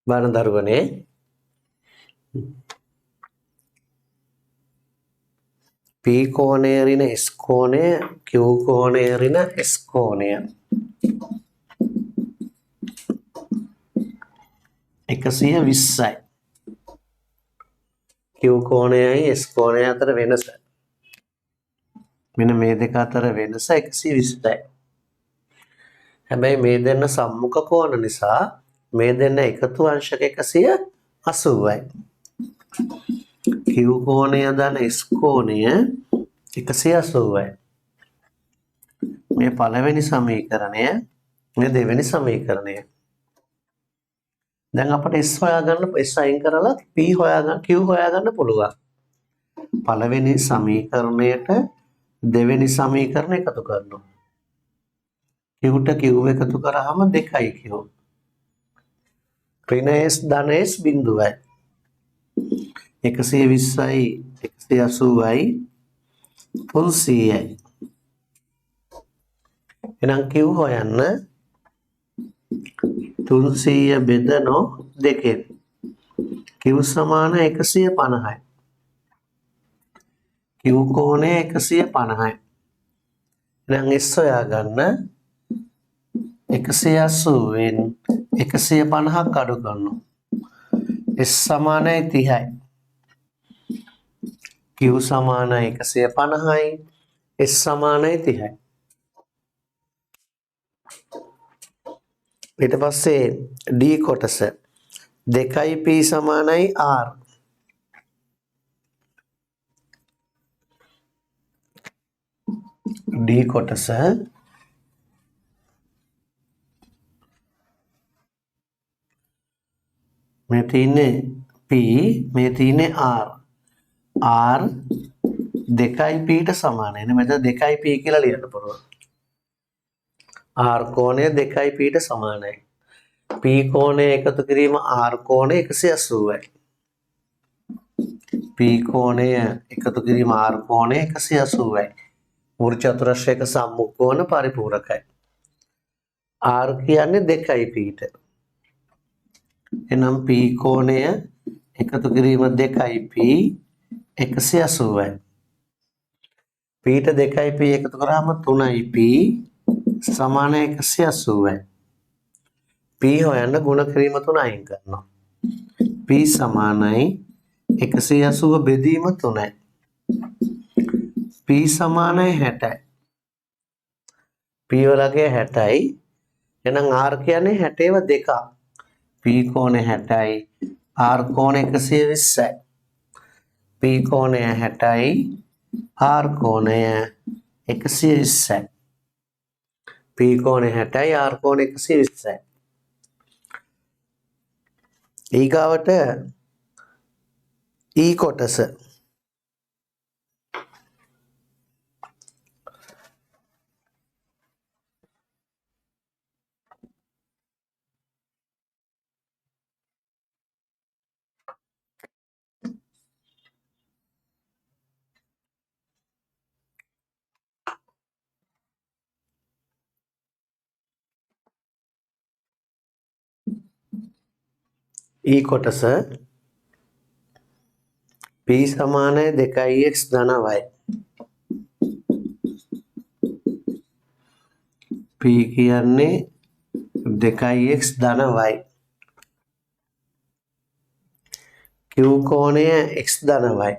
බලන්න දරුවනේ P කෝණය ඍණ S කෝණය Q කෝණය ඍණ S කෝණය 120යි Q කෝණයයි S කෝණය අතර වෙනස මෙන්න මේ දෙක අතර වෙනස 120යි හැබැයි මේ දෙන්න සම්මුඛ කෝණ නිසා මේ දෙන්න එකතු අංශක 180යි Q කෝණය ධන S කෝණය 180යි මේ පළවෙනි සමීකරණය මේ දෙවෙනි සමීකරණය දැන් අපිට S හොයාගන්න S අයින් කරලා P හොයාගන්න Q හොයාගන්න පුළුවන් පළවෙනි සමීකරණයට දෙවෙනි සමීකරණ එකතු කරනවා Q ට Q එකතු කරාම 2යි Q ඍණ S ධන S බිඳුවයි 120යි 180යි 300යි එහෙනම් Q හොයන්න 300 බෙදනෝ 2 Q සමාන 150යි Q කෝණය 150යි එහෙනම් S හොයාගන්න 180 න් 150ක් අඩු කරනවා S සමානයි 30යි Q සමානයි 150යි S සමානයි 30යි ඊට පස්සේ D කොටස 2යි P සමානයි R D කොටස මේ තියෙන්නේ P මේ තියෙන්නේ R R 2යි P ට සමානයි නේ මෙතන 2යි P කියලා ලියන්න පුළුවන් R කෝණය 2යි P ට සමානයි P කෝණය එකතු කිරීම R කෝණය 180යි P කෝණය එකතු කිරීම R කෝණය 180යි වෘත්ත චතුරස්‍රයක සම්මුඛ කෝණ පරිපූරකයි R කියන්නේ 2යි P ට එනම් P කෝණය එකතු කිරීම 2යි P 180යි P ට 2යි P එකතු කරාම 3යි P සමාන 180යි P හොයන්න ගුණ කිරීම 3 අයින් කරනවා P සමානයි 180 බෙදීම 3යි P සමානයි 60යි P වලගේ 60යි එහෙනම් R කියන්නේ 60ව දෙකක් P කෝණය 60යි R කෝණය 120යි P කෝණය 60යි R කෝණය 120යි P කෝණය 60යි R කෝණය 120යි ඊගාවට E කොටස E කොටස P සමානයි 2x ධන y P කියන්නේ 2x ධන y Q කෝණය x ධන y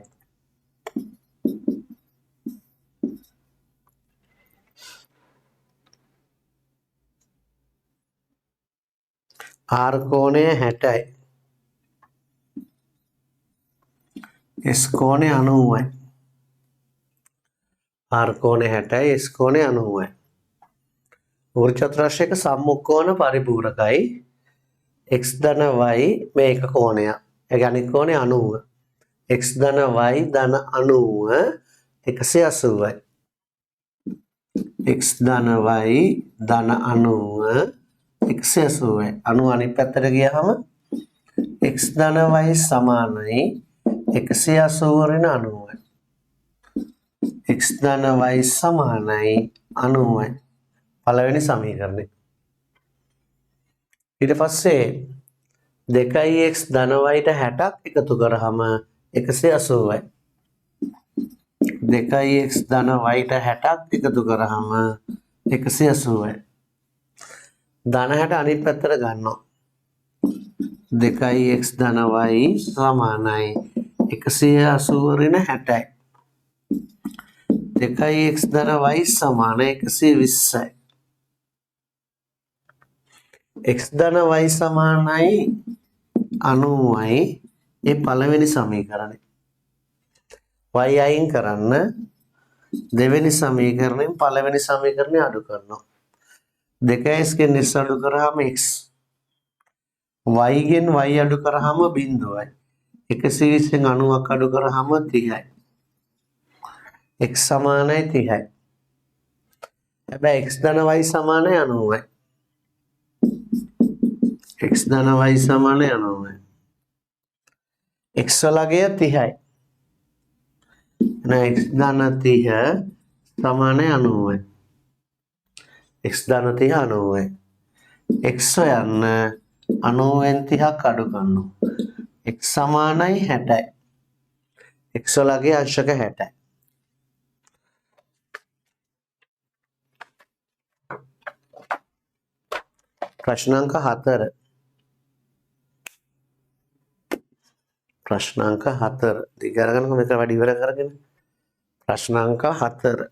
R කෝණය 60යි S කෝණය 90යි R කෝණය 60යි S කෝණය 90යි වෘත්ත චතුරස්‍රයක සම්මුඛ කෝණ පරිපූරකයි x ධන y මේ එක කෝණයක් ඒ කියන්නේ කෝණය 90 x ධන y ධන 90 180යි x ධන y ධන 90 180යි 90 අනිත් පැත්තට ගියාම x ධන y සමානයි 180 ඍණ 90යි x ධන y සමානයි 90යි පළවෙනි සමීකරණය ඊට පස්සේ 2x ධන yට 60ක් එකතු කරාම 180යි. 2x ධන yට 60ක් එකතු කරාම 180යි. ධන 60 අනිත් පැත්තට ගන්නවා. 2x ධන y සමානයි 180 ඍණ 60යි. 2x ධන y සමාන 120යි. x ධන y සමානයි 90යි. ඒ පළවෙනි සමීකරණය. y අයින් කරන්න දෙවෙනි සමීකරණයෙන් පළවෙනි සමීකරණය අඩු කරනවා. 2x ගෙන් s අඩු කරාම x. y ගෙන් y අඩු කරාම 0යි. 120 න් 90ක් අඩු කරාම 30යි. x සමානයි 30යි. හැබැයි x ධන y සමානයි 90යි. x ධන y සමානයි 90යි. x වලගේ 30යි. එහෙනම් x ධන 30 සමානයි 90යි. x ධන 30 90යි. x හොයන්න 90න් 30ක් අඩු කරනවා. x සමානයි 60යි. x වලගේ අංශක 60යි. ප්‍රශ්නාංක 4. ප්‍රශ්නාංක 4. දිග අරගෙන මේක වැඩි ඉවර කරගෙන. ප්‍රශ්නාංක 4.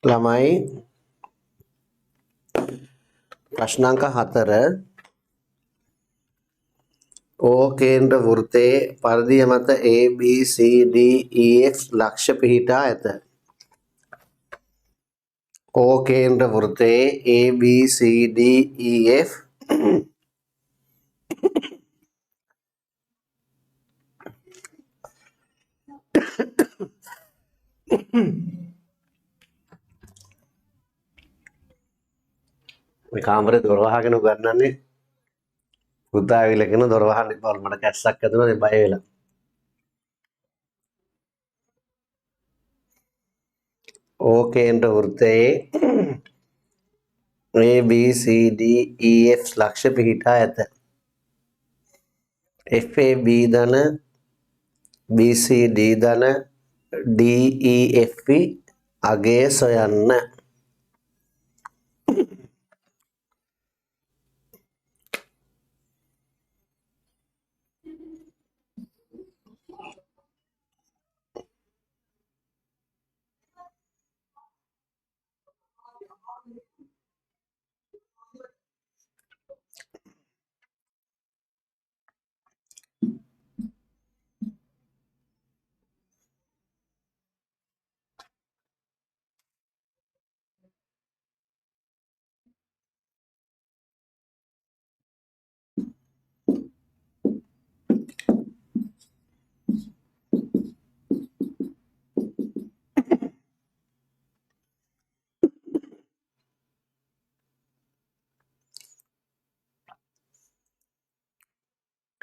ළමයි ප්‍රශ්නාංක 4 O කේන්ද්‍ර වෘත්තයේ පරිධිය මත A B C D E F ලක්ෂ පිහිටා ඇත. O කේන්ද්‍ර වෘත්තයේ A B C D E F මේ කාමරේ දොර වහගෙන උගන්වන්නේ පුතා ඇවිල්ලා කියන දොර වහන්න එපා මට කැස්සක් ඇදුණා බය වෙලා. O කේන්ද්‍ර වෘත්තයේ A B C D E F ලක්ෂ පිහිටා ඇත. F A B ධන B C D ධන D E F අගය සොයන්න.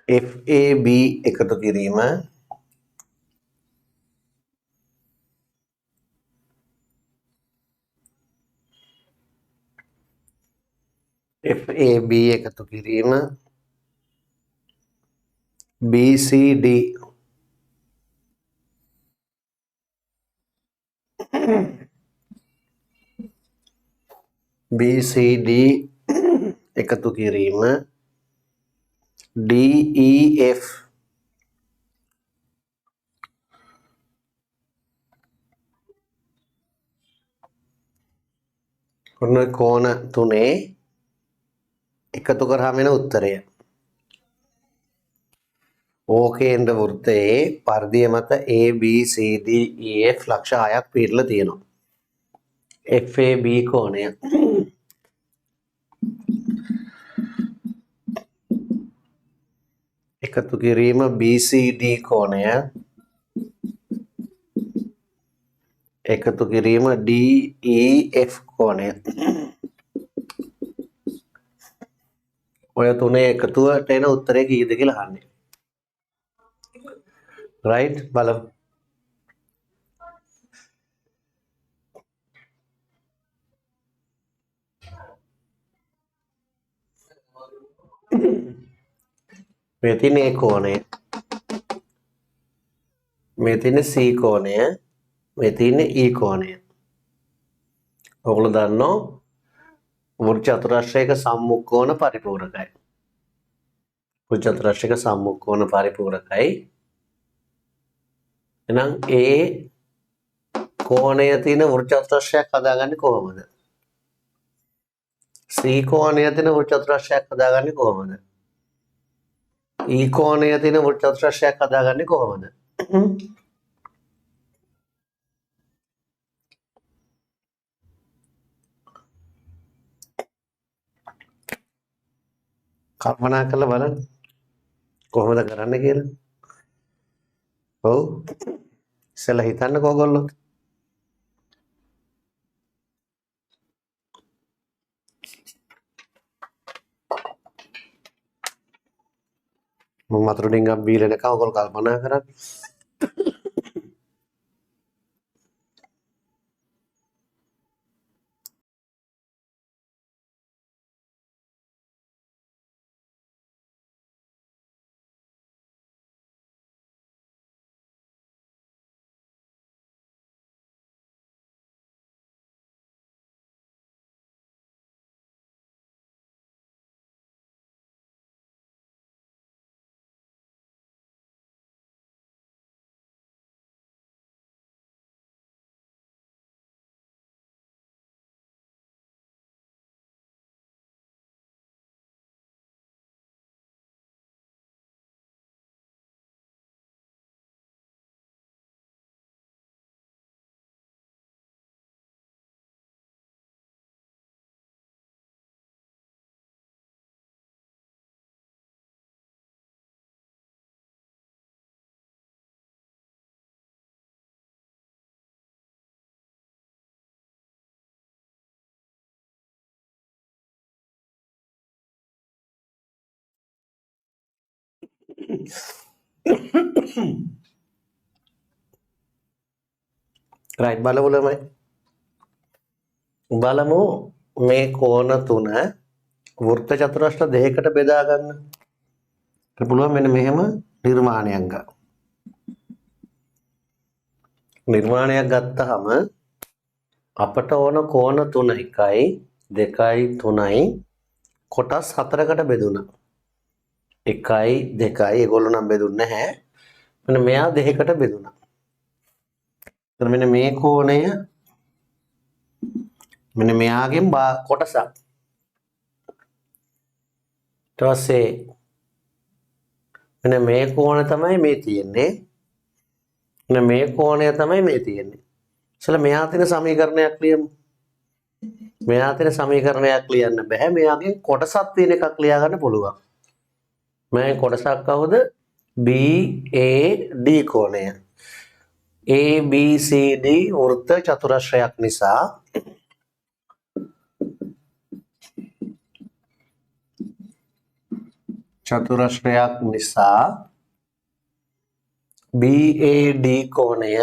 FAB එකතු කිරීම FAB එකතු කිරීම BCD BCD එකතු කිරීම DEF ඔන්න කෝණ තුනේ එකතු කරාම එන උත්තරය. O කේන්ද්‍ර වෘත්තයේ පරිධිය මත A B C D E F ලක්ෂ 6ක් පිටලා තියෙනවා. FAB කෝණය එකතු කිරීම BCD කෝණය එකතු කිරීම DEF කෝණය ඔය තුනේ එකතුවට එන උත්තරේ කීයද කියලා අහන්නේ. රයිට් බලමු. මේ තියෙන A කෝණය මේ තියෙන C කෝණය මේ තියෙන E කෝණය. ඔයගොල්ලෝ දන්නෝ වෘත්ත චතුරස්‍රයක සම්මුඛ පරිපූර්ණකයි. වෘත්ත චතුරස්‍රයක සම්මුඛ පරිපූර්ණකයි. එහෙනම් A කෝණය තියෙන වෘත්ත චතුරස්‍රයක් හදාගන්නේ කොහොමද? C කෝණය තියෙන වෘත්ත චතුරස්‍රයක් හදාගන්නේ කොහොමද? E කෝණය තියෙන වෘත්ත චතුරස්‍රයක් හදාගන්නේ කොහොමද? කල්පනා කරලා බලන්න කොහොමද කරන්න කියලා. ඔව් ඉස්සෙල්ලා හිතන්නකෝ ඔයගොල්ලෝ. මම වතුර ඩිංගක් බීලා එනකම් ඔයගොල්ලෝ කල්පනා කරන්න. රයිට් බලමු ළමයි. බලමු මේ කෝණ තුන වෘත්ත චතුරස්‍ර දෙකකට බෙදා ගන්න. පුළුවන් මෙන්න මෙහෙම නිර්මාණයක් ගන්න. නිර්මාණයක් ගත්තාම අපට ඕන කෝණ 3 1යි 2යි 3යි කොටස් 4කට බෙදුණා. 1යි 2යි ඒගොල්ලෝ නම් බෙදුන්නේ නැහැ. මෙන්න මෙයා දෙකකට බෙදුණා. එතන මෙන්න මේ කෝණය මෙන්න මෙයාගෙන් කොටසක්. ඊට පස්සේ මෙන්න මේ කෝණය තමයි මේ තියෙන්නේ. මෙන්න මේ කෝණය තමයි මේ තියෙන්නේ. ඉතින් මෙයා තියෙන සමීකරණයක් ලියමු. මෙයා තියෙන සමීකරණයක් ලියන්න බෑ. මෙයාගෙන් කොටසක් තියෙන එකක් ලියා ගන්න පුළුවන්. මේ කොටසක් කවුද? BAD කෝණය. ABCD වෘත්ත චතුරස්‍රයක් නිසා BAD කෝණය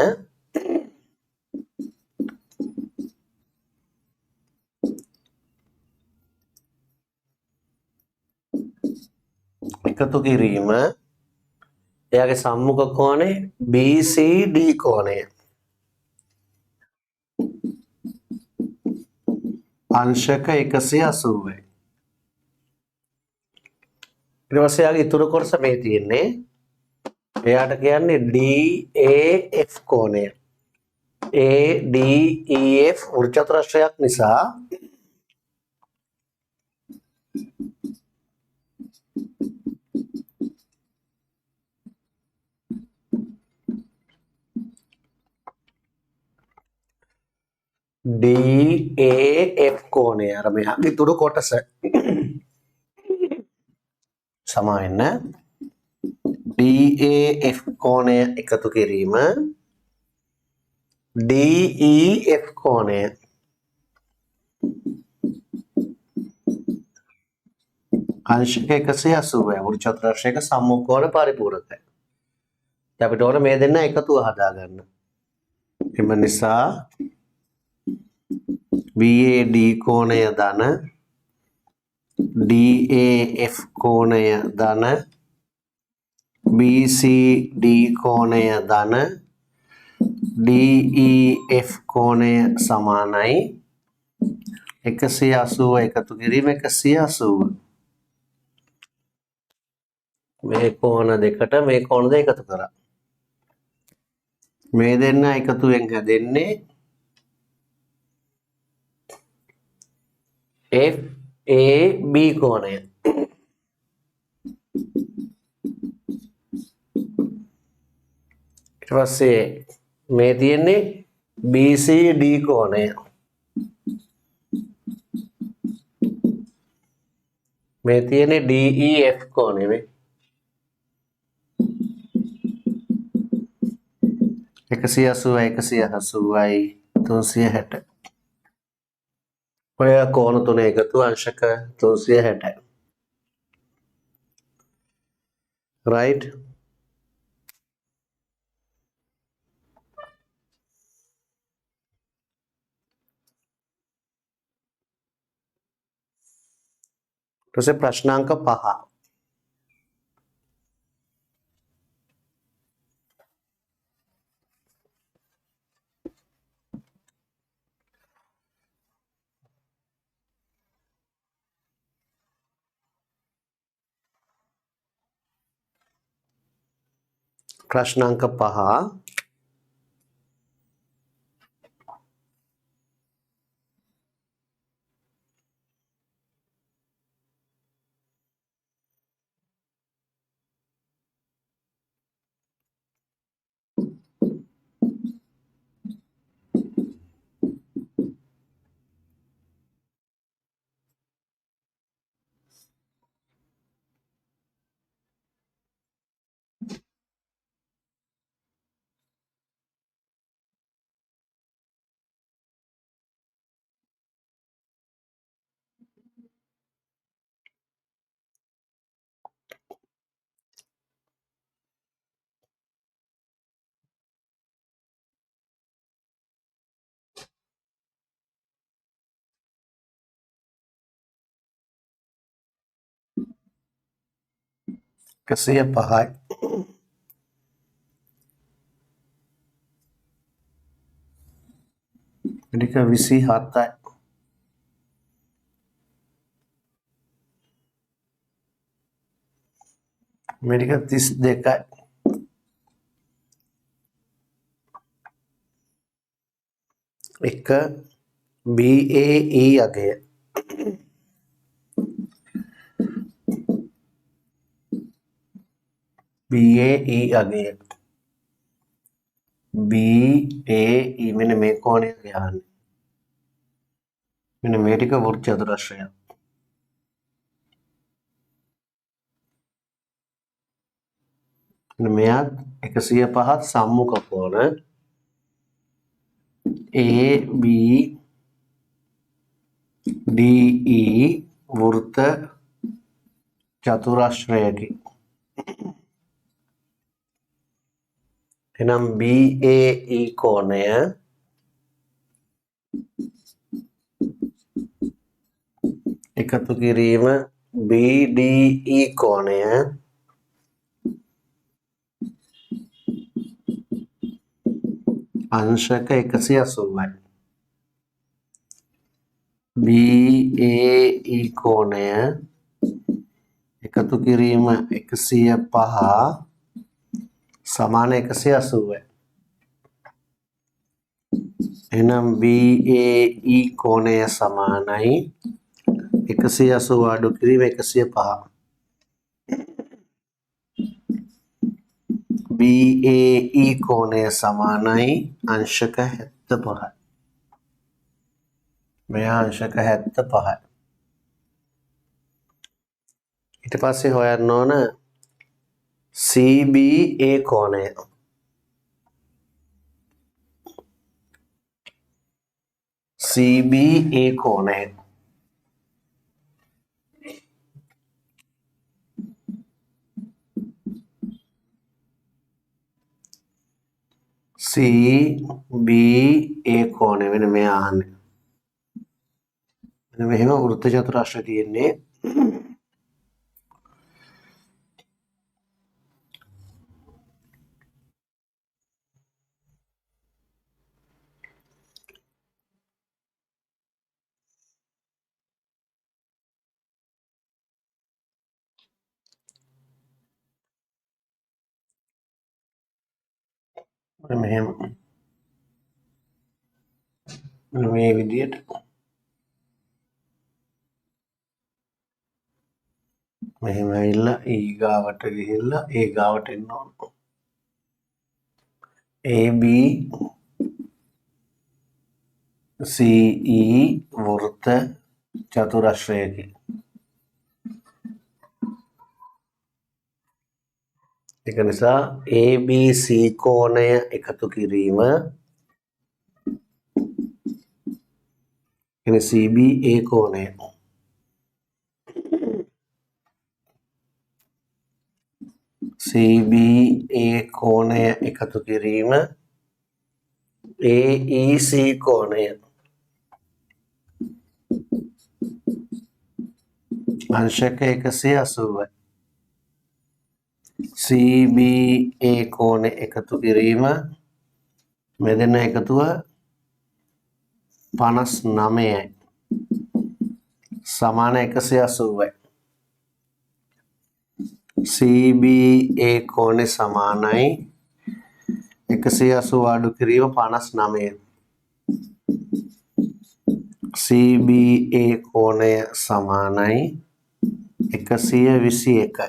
එකතු කිරීම එයාගේ සම්මුඛ කෝණය BCD කෝණය අංශක 180යි. ඊට පස්සේ යාගේ ඉතුරු කොටස මේ තියෙන්නේ. එයාට කියන්නේ DAF කෝණය. ADEF වෘත්ත චතුරස්‍රයක් නිසා DAF කෝණය අර මෙයාගේ ඉතුරු කොටස සමාවෙන්න DAF කෝණය එකතු කිරීම DEF කෝණය අංශක 180යි. වෘත්ත චතුරස්‍රයක සම්මුඛ කෝණ පරිපූර්ණකයි. අපිට ඕන මේ දෙන්න එකතුව හදාගන්න. එම නිසා BAD කෝණය ධන DAF කෝණය ධන BCD කෝණය ධන DEF කෝණය සමානයි 180 එකතු කිරීම 180. මේ කෝණ දෙකට මේ කෝණ දෙක එකතු කරා. මේ දෙන්න එකතුවෙන් හැදෙන්නේ FAB කෝණය. ඊට පස්සේ මේ තියෙන්නේ BCD කෝණය. මේ තියෙන්නේ DEF කෝණය. මේ 180යි 180යි 360. ඔය කෝණ තුන එකතු අංශක 360. right. ඊට පස්සේ ප්‍රශ්නාංක 5. ප්‍රශ්නාංක 5. 105යි. මේක 27යි. මේක 32යි. එක BAE අගය BAE අගය BAE මෙන්න මේ කෝණය ගහන්නේ. මෙන්න මේ ටික වෘත්ත චතුරස්‍රයක්. මෙන්න මෙයත් 105ත් සම්මුඛ කෝණ ABDE වෘත්ත චතුරස්‍රයකි. එනම් BAE කෝණය එකතු කිරීම BDE කෝණය අංශක 180යි. BAE කෝණය එකතු කිරීම 105 සමාන 180යි. එහෙනම් BAE කෝණය සමානයි 180 අඩු කිරීම 105. BAE කෝණය සමානයි අංශක 75යි. මෙයා අංශක 75යි. ඊට පස්සේ හොයන්න ඕන CBA කෝණය. CBA කෝණය CBA කෝණය වෙන මේ ආන්නේ. මෙන්න මෙහෙම වෘත්ත චතුරස්‍රය තියෙන්නේ. මෙහෙම මේ විදියට මෙහෙම ඇවිල්ලා ඊගාවට ගිහිල්ලා ඒ ගාවට එන්න ඕන. AB CE වෘත්ත චතුරස්‍රයකි. ඒක නිසා ABC කෝණය එකතු කිරීම එන CBA කෝණය CBA කෝණය එකතු කිරීම AEC කෝණය අංශක 180යි. CBA කෝණය එකතු කිරීම මේ දෙන්න එකතුව 59යි සමාන 180යි. CBA කෝණය සමානයි 180 අඩු කිරීම 59යි. CBA කෝණය සමානයි 121යි.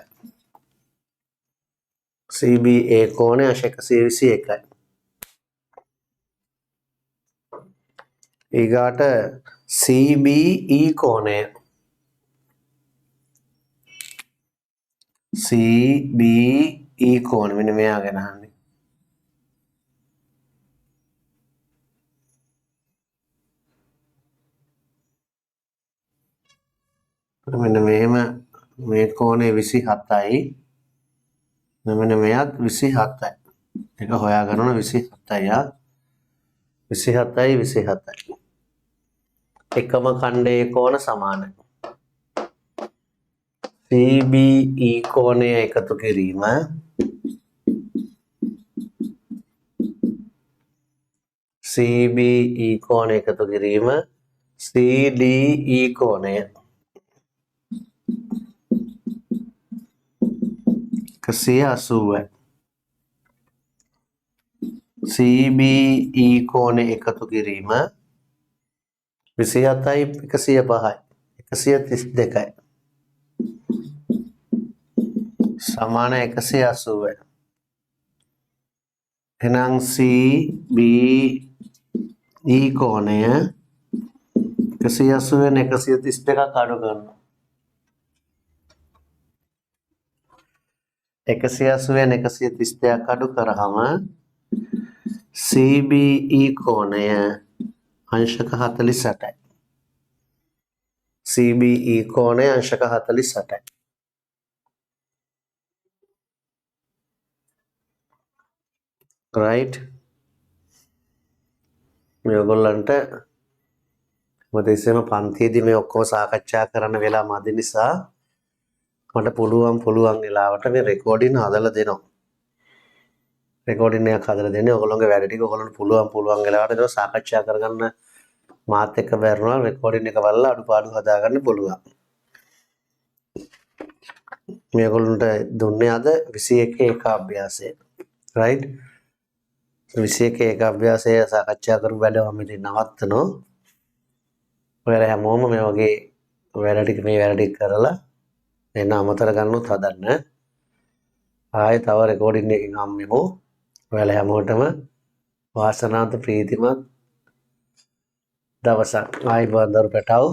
CBA කෝණය 121යි. ඊගාට CBE කෝණය CBE කෝණය මෙන්න මෙයා ගැන අහන්නේ. මෙන්න මෙහෙම මේ කෝණය 27යි. මෙන්න මෙයත් 27යි. ඒක හොයාගන්න ඕන 27යි ආ 27යි 27යි. එකම ඛණ්ඩයේ කෝණ සමානයි. CBE කෝණය එකතු කිරීම CBE කෝණය එකතු කිරීම CDE කෝණය 180යි. CBE කෝණය එකතු කිරීම 27යි 105යි 132යි සමාන 180යි. එහෙනම් CBE කෝණය 180 වෙන 132ක් අඩු කරනවා. 180 වෙන 132ක් අඩු කරාම CBE කෝණය අංශක 48යි. CBE කෝණය අංශක 48යි. right මේ ඔයගොල්ලන්ට මොදෙසේම පන්තියේදී මේ ඔක්කොම සාකච්ඡා කරන්න වෙලා මදි නිසා මට පුළුවන් වෙලාවට මේ රෙකෝඩින් හදලා දෙනවා. රෙකෝඩින් එකක් හදලා දෙන්නේ ඔයගොල්ලෝගේ වැඩ ටික ඔයගොල්ලොන්ට පුළුවන් වෙලාවට ඒක සාකච්ඡා කරගන්න මාත් එක්ක බැරිනවා රෙකෝඩින් එක බලලා අඩුපාඩු හදාගන්න පුළුවන්. මේ ඔයගොල්ලන්ට දුන්නේ අද 21 ඒක අභ්‍යාසය. right 21 ඒක අභ්‍යාසය සාකච්ඡා කරපු වැඩ මම ඉතින් නවත්තනවා. ඔයාලා හැමෝම මේ වගේ වැඩ ටික කරලා එන්න අමතර ගන්නොත් හදන්න. ආයෙ තව රෙකෝඩින් එකකින් හම්බෙමු. ඔයාලා හැමෝටම වාසනාවන්ත ප්‍රීතිමත් දවසක්. ආයි බඳුරු පැටව